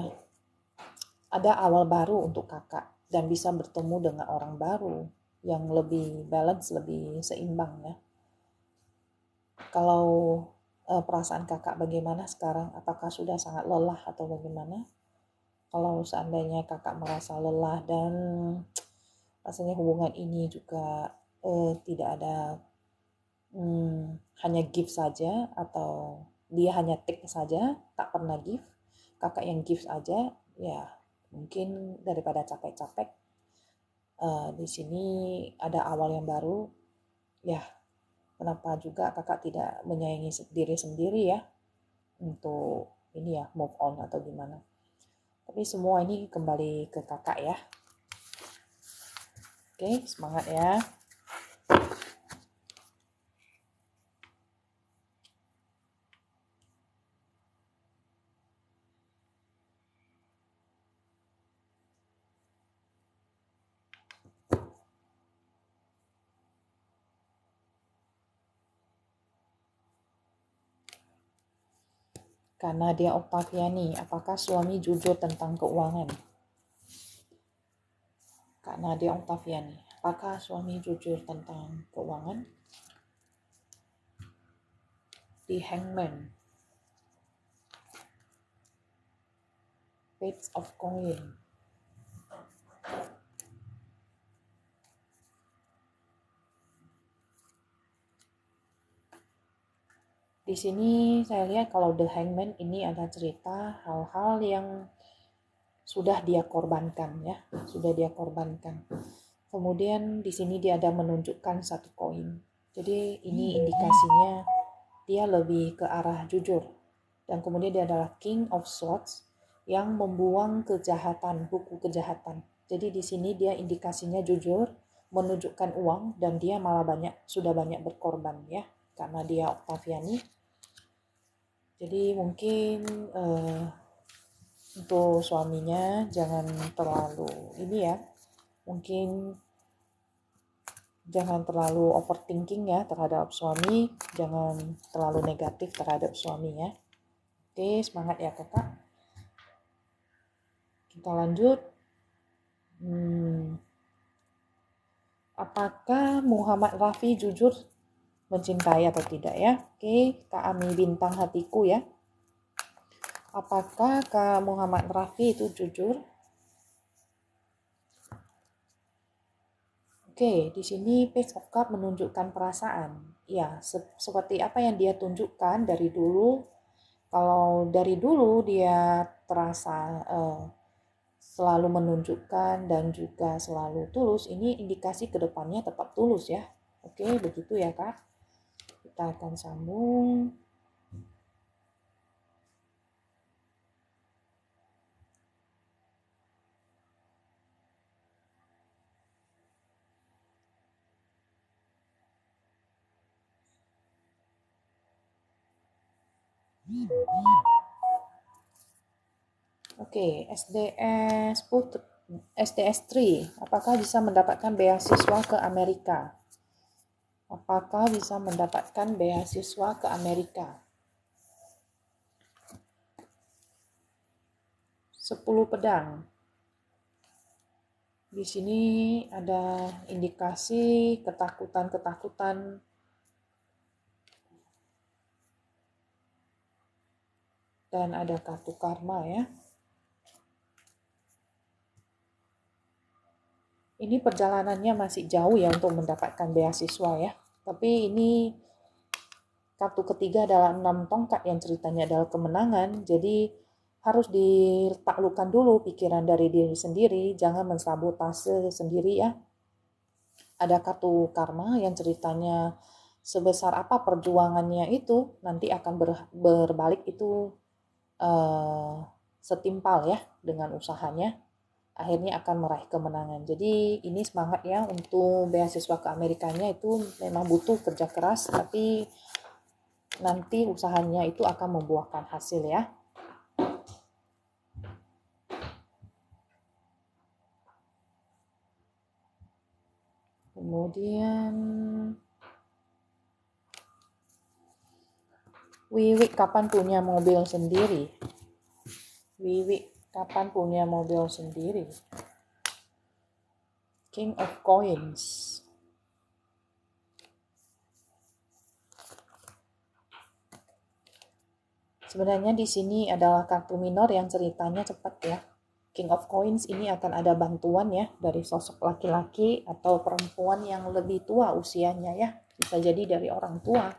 ada awal baru untuk kakak dan bisa bertemu dengan orang baru yang lebih balance, lebih seimbang ya. Kalau perasaan kakak bagaimana sekarang? Apakah sudah sangat lelah atau bagaimana? Kalau seandainya kakak merasa lelah dan rasanya hubungan ini juga tidak ada hanya give saja, atau dia hanya take saja, tak pernah give, kakak yang give aja, ya mungkin daripada capek-capek, di sini ada awal yang baru, ya kenapa juga kakak tidak menyayangi diri sendiri ya, untuk ini ya move on atau gimana. Tapi semua ini kembali ke kakak ya. Oke, semangat ya. Karena dia Oktaviani, apakah suami jujur tentang keuangan? Kak Nadia Oktaviani, apakah suami jujur tentang keuangan? Di Hangman, Page of Coin. Di sini saya lihat kalau The Hangman ini ada cerita hal-hal yang sudah dia korbankan ya, sudah dia korbankan. Kemudian di sini dia ada menunjukkan satu koin. Jadi ini indikasinya dia lebih ke arah jujur. Dan kemudian dia adalah King of Swords yang membuang kejahatan, buku kejahatan. Jadi di sini dia indikasinya jujur, menunjukkan uang, dan dia malah sudah banyak berkorban ya, karena dia Octaviani. Jadi mungkin untuk suaminya jangan terlalu ini ya, mungkin jangan terlalu overthinking ya terhadap suami, jangan terlalu negatif terhadap suami ya. Oke, semangat ya kakak. Kita lanjut. Apakah Muhammad Rafi jujur mencintai atau tidak ya? Oke, Kak Ami bintang hatiku ya. Apakah Kak Muhammad Rafi itu jujur? Oke, di sini Page of Cup menunjukkan perasaan. Ya, seperti apa yang dia tunjukkan dari dulu. Kalau dari dulu dia terasa selalu menunjukkan dan juga selalu tulus, ini indikasi kedepannya tetap tulus ya. Oke, begitu ya Kak. Kita akan sambung. Oke, SDS Putri. STS3, apakah bisa mendapatkan beasiswa ke Amerika? Apakah bisa mendapatkan beasiswa ke Amerika? 10 pedang. Di sini ada indikasi ketakutan-ketakutan dan ada kartu karma ya. Ini perjalanannya masih jauh ya untuk mendapatkan beasiswa ya. Tapi ini kartu ketiga adalah 6 tongkat yang ceritanya adalah kemenangan. Jadi harus ditaklukkan dulu pikiran dari diri sendiri, jangan mensabotase sendiri ya. Ada kartu karma yang ceritanya sebesar apa perjuangannya itu nanti akan berbalik itu setimpal ya dengan usahanya, akhirnya akan meraih kemenangan. Jadi ini semangat ya untuk beasiswa ke Amerikanya, itu memang butuh kerja keras, tapi nanti usahanya itu akan membuahkan hasil ya. Kemudian Wiwi kapan punya mobil sendiri? Wiwi kapan punya mobil sendiri? King of Coins. Sebenarnya di sini adalah kartu minor yang ceritanya cepat ya. King of Coins ini akan ada bantuan ya dari sosok laki-laki atau perempuan yang lebih tua usianya ya. Bisa jadi dari orang tua.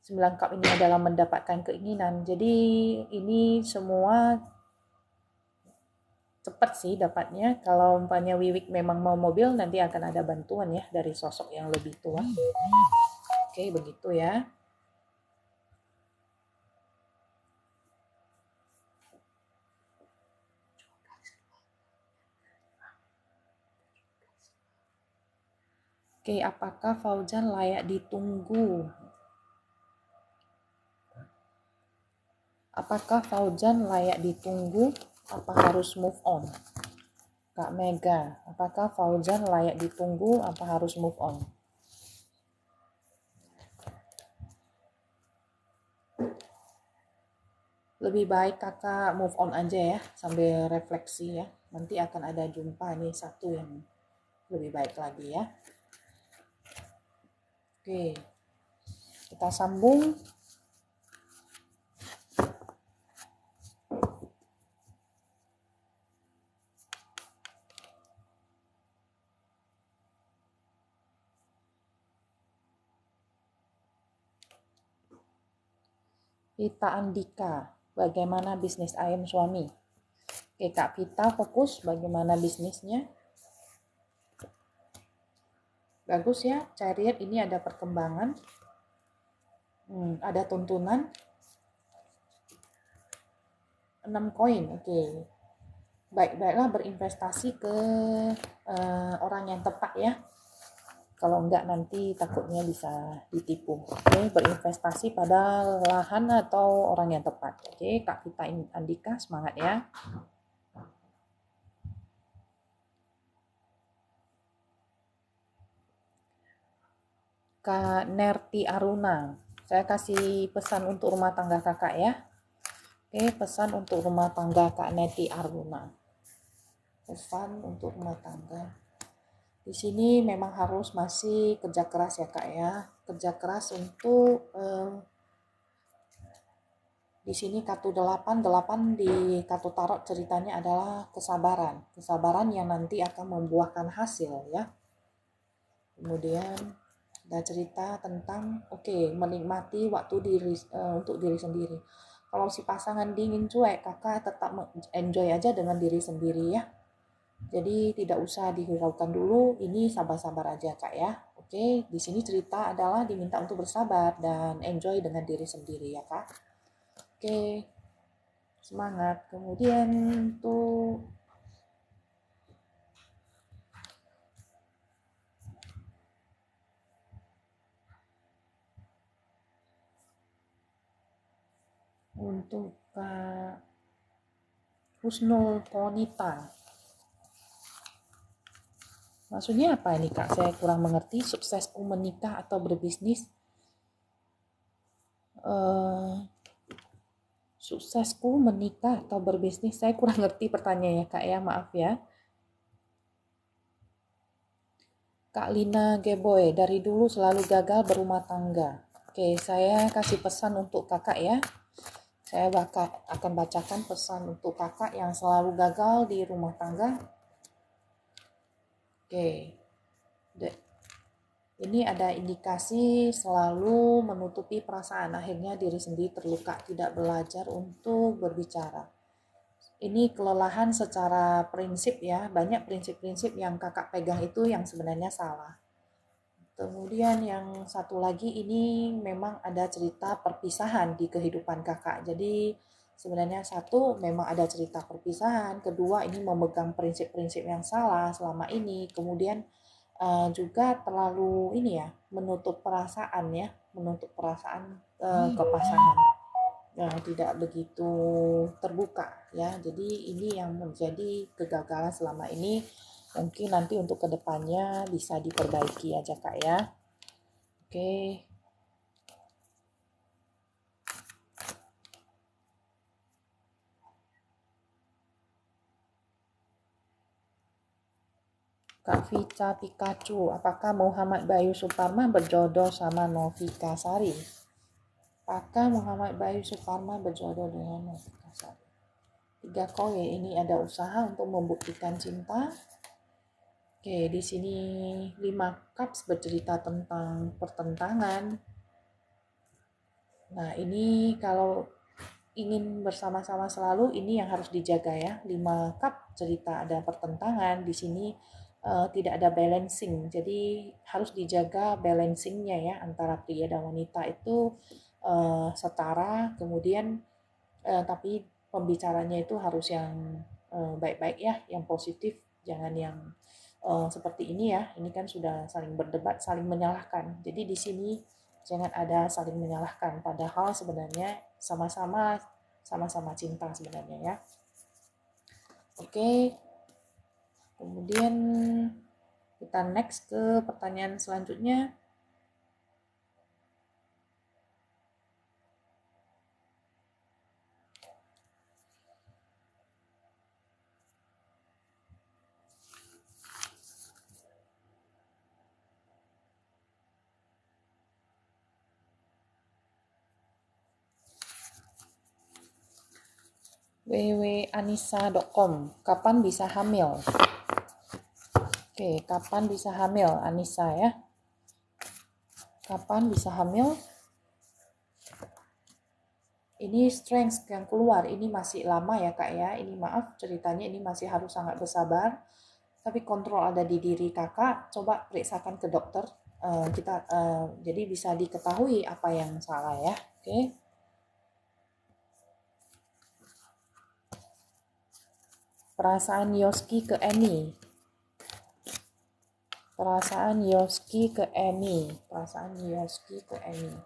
9 cup ini adalah mendapatkan keinginan. Jadi ini semua cepat sih dapatnya. Kalau umpamanya Wiwik memang mau mobil, nanti akan ada bantuan ya dari sosok yang lebih tua. Oke, begitu ya. Oke, apakah Fauzan layak ditunggu? Apakah Fauzan layak ditunggu? Apa harus move on? Kak Mega, apakah Fauzan layak ditunggu? Apa harus move on? Lebih baik kakak move on aja ya, sambil refleksi ya. Nanti akan ada jumpa nih satu yang lebih baik lagi ya. Oke, kita sambung. Vita Andika, bagaimana bisnis ayam suami? Oke, Kak Vita fokus bagaimana bisnisnya? Bagus ya, Chariot ini ada perkembangan. Ada tuntunan. 6 koin, oke. Baiklah berinvestasi ke orang yang tepat ya. Kalau enggak nanti takutnya bisa ditipu. Oke, berinvestasi pada lahan atau orang yang tepat. Oke, Kak Vita Andika semangat ya. Kak Nerti Aruna, saya kasih pesan untuk rumah tangga kakak ya. Oke, pesan untuk rumah tangga Kak Nerti Aruna. Pesan untuk rumah tangga. Di sini memang harus masih kerja keras ya kak ya, kerja keras untuk di sini kartu 8 di kartu tarot ceritanya adalah kesabaran yang nanti akan membuahkan hasil ya. Kemudian ada cerita tentang menikmati waktu untuk diri sendiri. Kalau si pasangan dingin cuek, kakak tetap enjoy aja dengan diri sendiri ya. Jadi tidak usah dihiraukan dulu, ini sabar-sabar aja kak ya. Oke, di sini cerita adalah diminta untuk bersabar dan enjoy dengan diri sendiri ya kak. Oke, semangat. Kemudian tuh untuk Kak Husnul Konita. Maksudnya apa ini Kak? Saya kurang mengerti. Suksesku menikah atau berbisnis. Eh, Suksesku menikah atau berbisnis. Saya kurang ngerti pertanyaannya Kak ya, maaf ya. Kak Lina Geboy, dari dulu selalu gagal berumah tangga. Oke, saya kasih pesan untuk kakak ya. Saya akan bacakan pesan untuk kakak yang selalu gagal di rumah tangga. Oke, ini ada indikasi selalu menutupi perasaan, akhirnya diri sendiri terluka, tidak belajar untuk berbicara. Ini kelelahan secara prinsip ya, banyak prinsip-prinsip yang kakak pegang itu yang sebenarnya salah. Kemudian yang satu lagi ini memang ada cerita perpisahan di kehidupan kakak. Jadi sebenarnya satu memang ada cerita perpisahan, kedua ini memegang prinsip-prinsip yang salah selama ini, kemudian juga terlalu ini ya menutup perasaan ya, menutup perasaan ke pasangan. Tidak begitu terbuka ya. Jadi ini yang menjadi kegagalan selama ini. Mungkin nanti untuk kedepannya bisa diperbaiki aja Kak ya. Oke. Kak Vica Pikachu, apakah Muhammad Bayu Suparma berjodoh sama Novika Sari? Apakah Muhammad Bayu Suparma berjodoh dengan Novika Sari? 3 koin, ini ada usaha untuk membuktikan cinta. Oke, di sini 5 cups bercerita tentang pertentangan. Nah, ini kalau ingin bersama-sama selalu, ini yang harus dijaga ya. 5 cup cerita ada pertentangan, di sini tidak ada balancing. Jadi harus dijaga balancingnya ya antara pria dan wanita itu setara. Kemudian tapi pembicaranya itu harus yang baik-baik ya, yang positif, jangan yang seperti ini ya. Ini kan sudah saling berdebat, saling menyalahkan. Jadi di sini jangan ada saling menyalahkan, padahal sebenarnya sama-sama cinta sebenarnya ya. Oke, kemudian kita next ke pertanyaan selanjutnya. www.anissa.com, kapan bisa hamil? Oke, kapan bisa hamil Anissa ya? Kapan bisa hamil? Ini strength yang keluar, ini masih lama ya Kak ya. Ini maaf ceritanya ini masih harus sangat bersabar. Tapi kontrol ada di diri Kakak. Coba periksakan ke dokter. Jadi bisa diketahui apa yang salah ya. Oke. Perasaan Yoski ke Emi. Perasaan Yoski ke Emi. Perasaan Yoski ke Emi.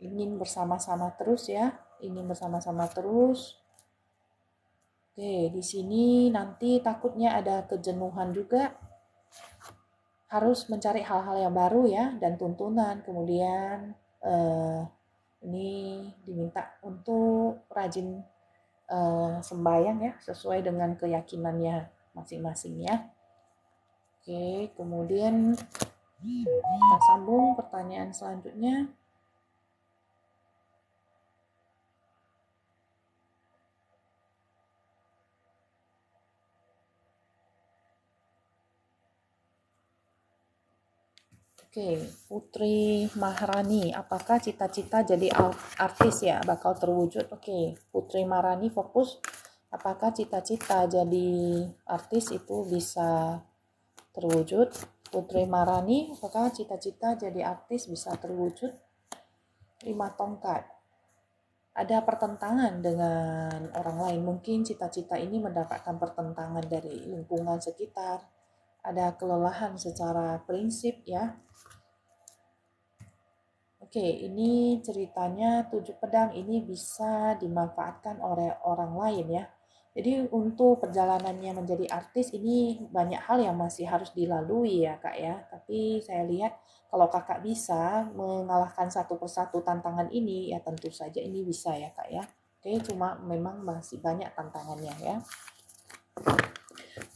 Ingin bersama-sama terus ya. Ingin bersama-sama terus. Oke, di sini nanti takutnya ada kejenuhan juga. Harus mencari hal-hal yang baru ya dan tuntunan. Kemudian ini diminta untuk rajin sembahyang ya, sesuai dengan keyakinannya masing-masing ya. Oke, kemudian kita sambung pertanyaan selanjutnya. Oke, Putri Maharani, apakah cita-cita jadi artis ya bakal terwujud? Oke, Putri Maharani fokus, apakah cita-cita jadi artis itu bisa terwujud? Putri Maharani, apakah cita-cita jadi artis bisa terwujud? 5 tongkat. Ada pertentangan dengan orang lain, mungkin cita-cita ini mendapatkan pertentangan dari lingkungan sekitar. Ada kelelahan secara prinsip ya. Oke, ini ceritanya 7 pedang ini bisa dimanfaatkan oleh orang lain ya. Jadi untuk perjalanannya menjadi artis ini banyak hal yang masih harus dilalui ya Kak ya. Tapi saya lihat kalau Kakak bisa mengalahkan satu persatu tantangan ini, ya tentu saja ini bisa ya Kak ya. Oke, cuma memang masih banyak tantangannya ya.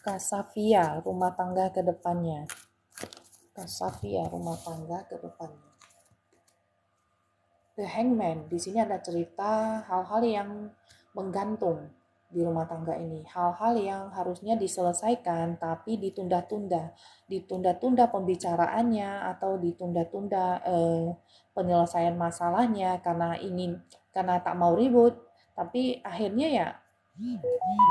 Kasavia, rumah tangga ke depannya. Kasavia, rumah tangga ke depannya. The Hangman, di sini ada cerita hal-hal yang menggantung di rumah tangga ini. Hal-hal yang harusnya diselesaikan tapi ditunda-tunda. Ditunda-tunda pembicaraannya atau ditunda-tunda penyelesaian masalahnya karena tak mau ribut. Tapi akhirnya ya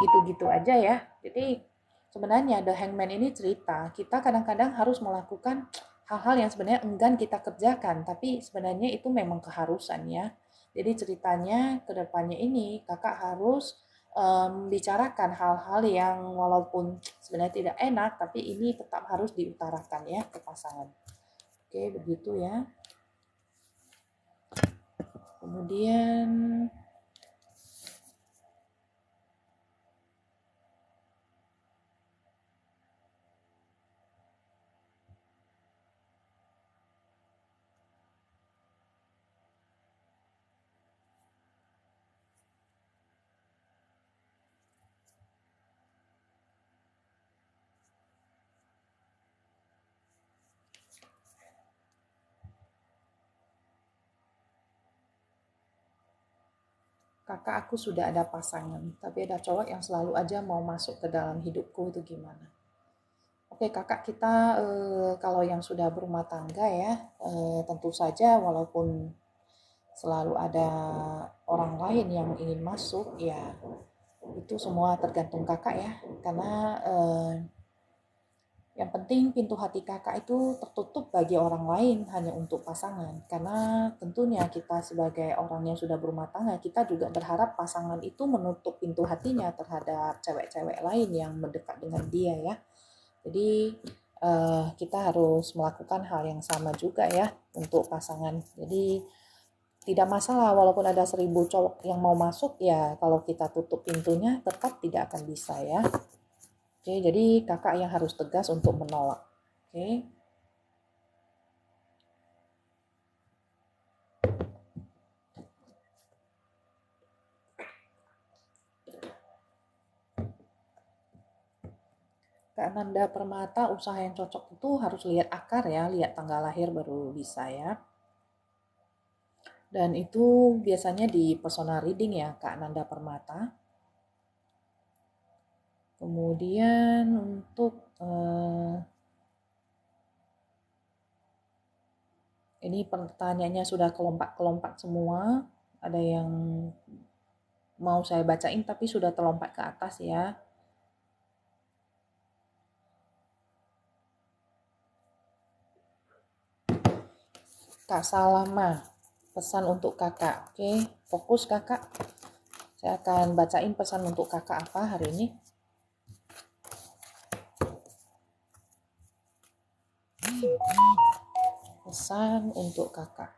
gitu-gitu aja ya. Jadi sebenarnya The Hangman ini cerita kita kadang-kadang harus melakukan hal-hal yang sebenarnya enggan kita kerjakan, tapi sebenarnya itu memang keharusan ya. Jadi ceritanya ke depannya ini kakak harus membicarakan hal-hal yang walaupun sebenarnya tidak enak, tapi ini tetap harus diutarakan ya ke pasangan. Oke, begitu ya. Kemudian kakak aku sudah ada pasangan, tapi ada cowok yang selalu aja mau masuk ke dalam hidupku, itu gimana? Oke kakak, kita kalau yang sudah berumah tangga ya, tentu saja walaupun selalu ada orang lain yang ingin masuk, ya itu semua tergantung kakak ya. Karena yang penting pintu hati kakak itu tertutup bagi orang lain, hanya untuk pasangan. Karena tentunya kita sebagai orang yang sudah berumah tangga, kita juga berharap pasangan itu menutup pintu hatinya terhadap cewek-cewek lain yang mendekat dengan dia ya. Jadi kita harus melakukan hal yang sama juga ya untuk pasangan. Jadi tidak masalah walaupun ada 1000 cowok yang mau masuk, ya kalau kita tutup pintunya tetap tidak akan bisa ya. Oke, jadi kakak yang harus tegas untuk menolak. Oke. Kak Nanda Permata, usaha yang cocok itu harus lihat akar ya, lihat tanggal lahir baru bisa ya. Dan itu biasanya di personal reading ya Kak Nanda Permata. Kemudian untuk ini pertanyaannya sudah kelompak-kelompak semua. Ada yang mau saya bacain tapi sudah terlompat ke atas ya. Kak Salama, pesan untuk kakak. Oke, fokus kakak. Saya akan bacain pesan untuk kakak apa hari ini. Pesan untuk kakak.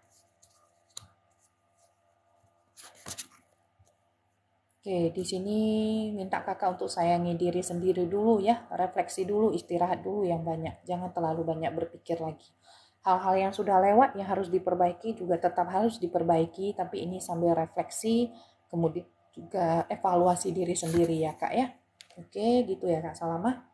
Oke, di sini minta kakak untuk sayangi diri sendiri dulu ya, refleksi dulu, istirahat dulu yang banyak. Jangan terlalu banyak berpikir lagi. Hal-hal yang sudah lewat yang harus diperbaiki juga tetap harus diperbaiki, tapi ini sambil refleksi, kemudian juga evaluasi diri sendiri ya kak ya. Oke, gitu ya kak Salama.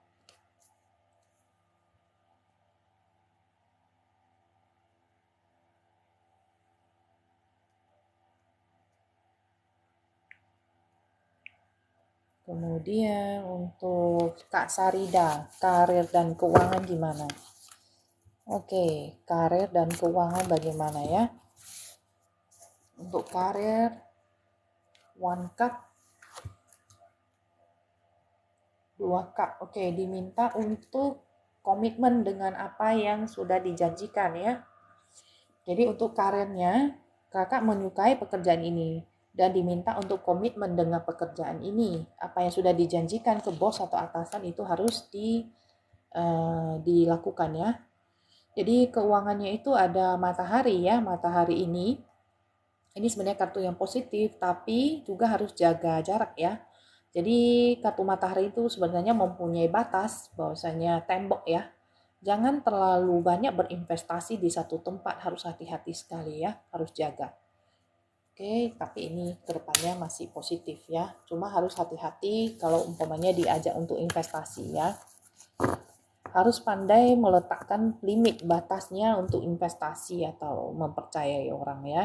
Kemudian untuk Kak Sarida, karir dan keuangan gimana? Oke, karir dan keuangan bagaimana ya? Untuk karir, one cup, 2 cup. Oke, diminta untuk komitmen dengan apa yang sudah dijanjikan ya. Jadi untuk karirnya, kakak menyukai pekerjaan ini dan diminta untuk komitmen dengan pekerjaan ini. Apa yang sudah dijanjikan ke bos atau atasan itu harus dilakukan ya. Jadi keuangannya itu ada matahari ya, matahari ini sebenarnya kartu yang positif, tapi juga harus jaga jarak ya. Jadi kartu matahari itu sebenarnya mempunyai batas, bahwasanya tembok ya. Jangan terlalu banyak berinvestasi di satu tempat, harus hati-hati sekali ya, harus jaga. Oke, tapi ini kedepannya masih positif ya. Cuma harus hati-hati kalau umpamanya diajak untuk investasi ya. Harus pandai meletakkan limit batasnya untuk investasi atau mempercayai orang ya.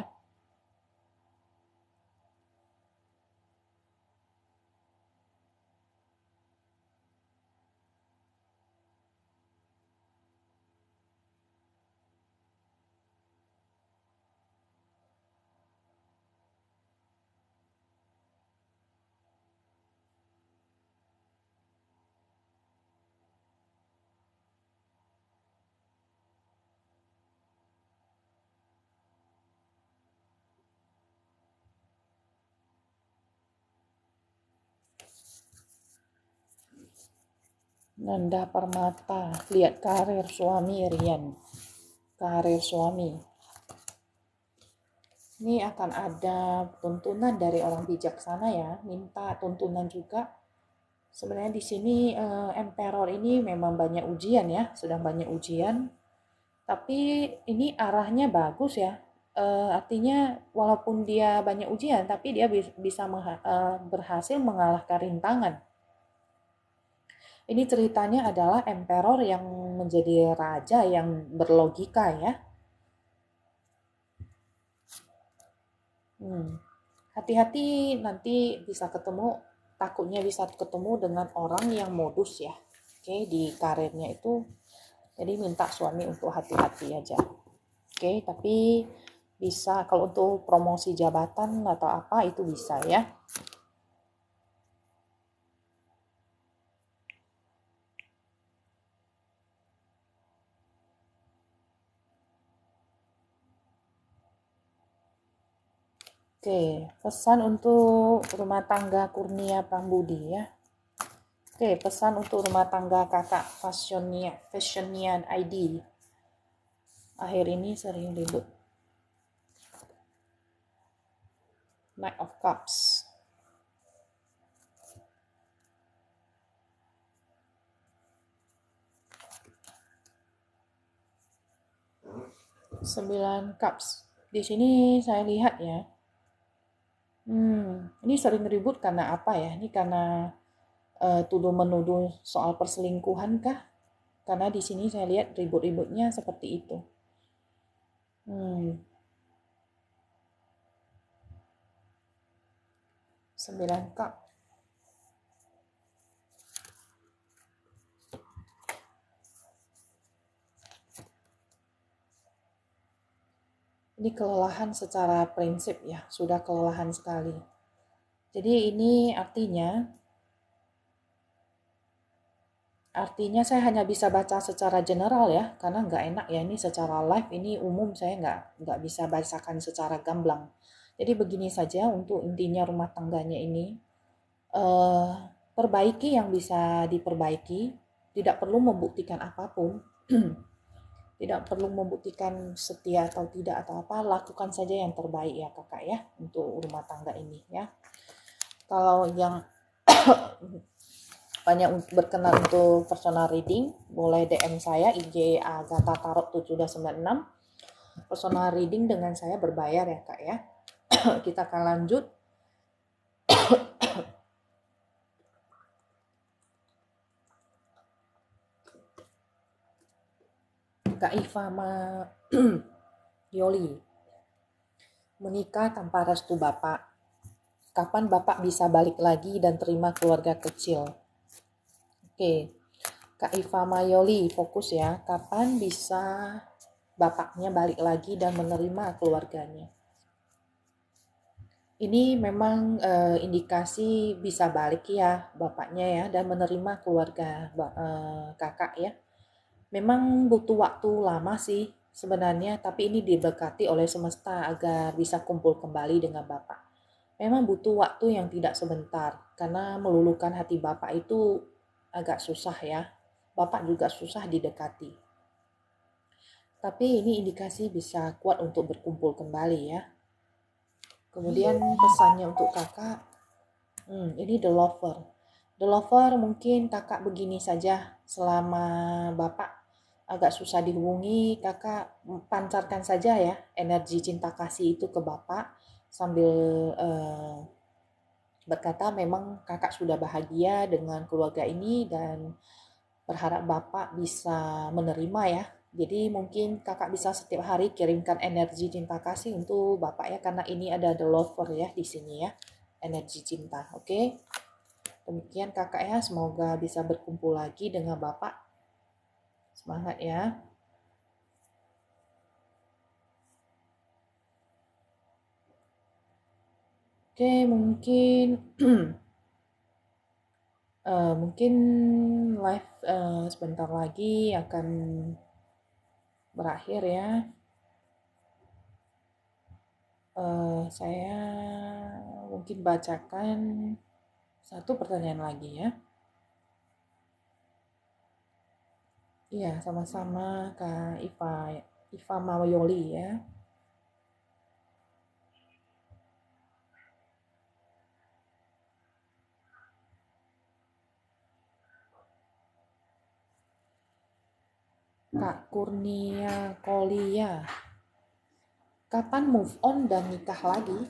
Nanda Permata, lihat karir suami Rian. Karir suami. Ini akan ada tuntunan dari orang bijaksana ya, minta tuntunan juga. Sebenarnya di sini Emperor ini memang banyak ujian ya, sedang banyak ujian. Tapi ini arahnya bagus ya. Artinya walaupun dia banyak ujian, tapi dia bisa berhasil mengalahkan rintangan. Ini ceritanya adalah Emperor yang menjadi raja yang berlogika ya. Hati-hati nanti bisa ketemu, takutnya bisa ketemu dengan orang yang modus ya. Oke, di karirnya itu. Jadi minta suami untuk hati-hati aja. Oke, tapi bisa kalau untuk promosi jabatan atau apa itu bisa ya. Oke, pesan untuk rumah tangga Kurnia Prambudi ya. Oke, pesan untuk rumah tangga kakak Fashionia ID. Akhir ini sering ribut. Knight of Cups. Sembilan Cups. Di sini saya lihat ya. Ini sering ribut karena apa ya? Ini karena tuduh menuduh soal perselingkuhan kah? Karena di sini saya lihat ribut-ributnya seperti itu. 9 cup. Ini kelelahan secara prinsip ya, sudah kelelahan sekali. Jadi ini artinya saya hanya bisa baca secara general ya, karena nggak enak ya ini secara live, ini umum saya nggak bisa bacakan secara gamblang. Jadi begini saja untuk intinya rumah tangganya ini. Perbaiki yang bisa diperbaiki, tidak perlu membuktikan apapun. Tidak perlu membuktikan setia atau tidak atau apa, lakukan saja yang terbaik ya kakak ya untuk rumah tangga ini ya. Kalau yang banyak berkenan untuk personal reading, boleh DM saya IG Agatha Tarot 796. Personal reading dengan saya berbayar ya kak ya. Kita akan lanjut. Kak Ifama Yoli, menikah tanpa restu bapak. Kapan bapak bisa balik lagi dan terima keluarga kecil? Oke, Kak Iva Mayoli, fokus ya. Kapan bisa bapaknya balik lagi dan menerima keluarganya? Ini memang indikasi bisa balik ya bapaknya ya dan menerima keluarga kakak ya. Memang butuh waktu lama sih sebenarnya, tapi ini diberkati oleh semesta agar bisa kumpul kembali dengan bapak. Memang butuh waktu yang tidak sebentar, karena meluluhkan hati bapak itu agak susah ya. Bapak juga susah didekati. Tapi ini indikasi bisa kuat untuk berkumpul kembali ya. Kemudian pesannya untuk kakak, Ini The Lover. The Lover mungkin kakak begini saja, selama bapak agak susah dihubungi, kakak pancarkan saja ya energi cinta kasih itu ke bapak sambil berkata memang kakak sudah bahagia dengan keluarga ini dan berharap bapak bisa menerima ya. Jadi mungkin kakak bisa setiap hari kirimkan energi cinta kasih untuk bapak ya, karena ini ada The Lover ya di sini ya, energi cinta. Oke, demikian kakak ya, semoga bisa berkumpul lagi dengan bapak. Semangat ya. Oke, mungkin mungkin live sebentar lagi akan berakhir ya. Saya mungkin bacakan satu pertanyaan lagi ya. Iya, sama-sama Kak Iva Mawayoli ya. Kak Kurnia Kolia, kapan move on dan nikah lagi?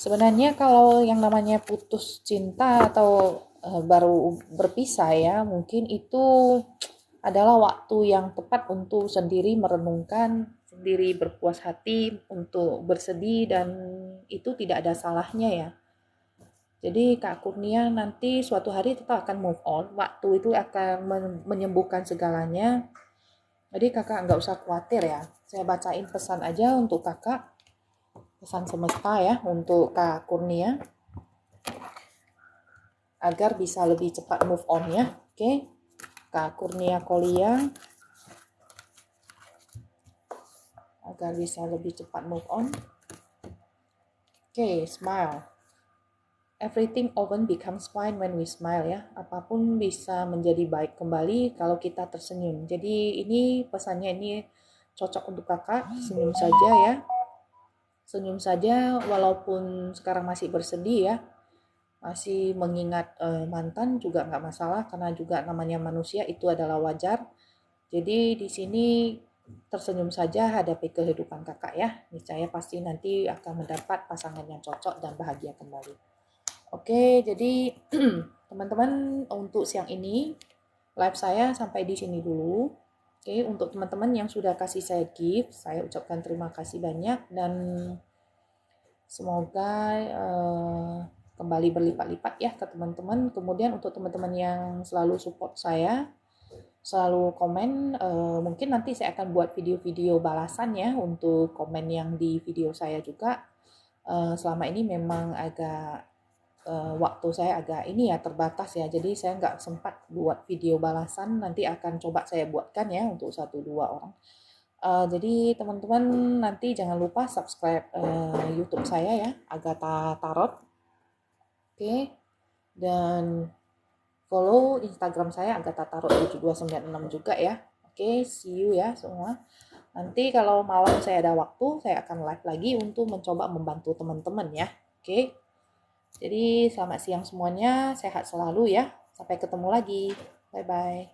Sebenarnya kalau yang namanya putus cinta atau baru berpisah ya, mungkin itu adalah waktu yang tepat untuk sendiri merenungkan, sendiri berpuas hati untuk bersedih, dan itu tidak ada salahnya ya. Jadi Kak Kurnia nanti suatu hari tetap akan move on, waktu itu akan menyembuhkan segalanya. Jadi kakak nggak usah khawatir ya. Saya bacain pesan aja untuk kakak, pesan semesta ya untuk Kak Kurnia, agar bisa lebih cepat move on ya. Oke, Kak Kurnia Kolia, agar bisa lebih cepat move on. Oke, smile. Everything often becomes fine when we smile ya. Apapun bisa menjadi baik kembali kalau kita tersenyum. Jadi ini pesannya ini cocok untuk kakak. Senyum saja ya. Senyum saja walaupun sekarang masih bersedih ya. Masih mengingat mantan juga nggak masalah, karena juga namanya manusia, itu adalah wajar. Jadi di sini tersenyum saja hadapi kehidupan kakak ya. Niscaya pasti nanti akan mendapat pasangan yang cocok dan bahagia kembali. Oke, jadi teman-teman untuk siang ini live saya sampai di sini dulu. Oke, untuk teman-teman yang sudah kasih saya gift, saya ucapkan terima kasih banyak dan semoga kembali berlipat-lipat ya ke teman-teman. Kemudian untuk teman-teman yang selalu support saya, selalu komen, mungkin nanti saya akan buat video-video balasan ya untuk komen yang di video saya juga. Selama ini memang agak waktu saya agak ini ya terbatas ya, jadi saya nggak sempat buat video balasan. Nanti akan coba saya buatkan ya untuk 1-2 orang. Jadi teman-teman nanti jangan lupa subscribe YouTube saya ya, Agatha Tarot. Oke, dan follow Instagram saya Agatha Tarot 7296 juga ya. Oke, see you ya semua. Nanti kalau malam saya ada waktu, saya akan live lagi untuk mencoba membantu teman-teman ya. Oke. Jadi selamat siang semuanya, sehat selalu ya. Sampai ketemu lagi. Bye-bye.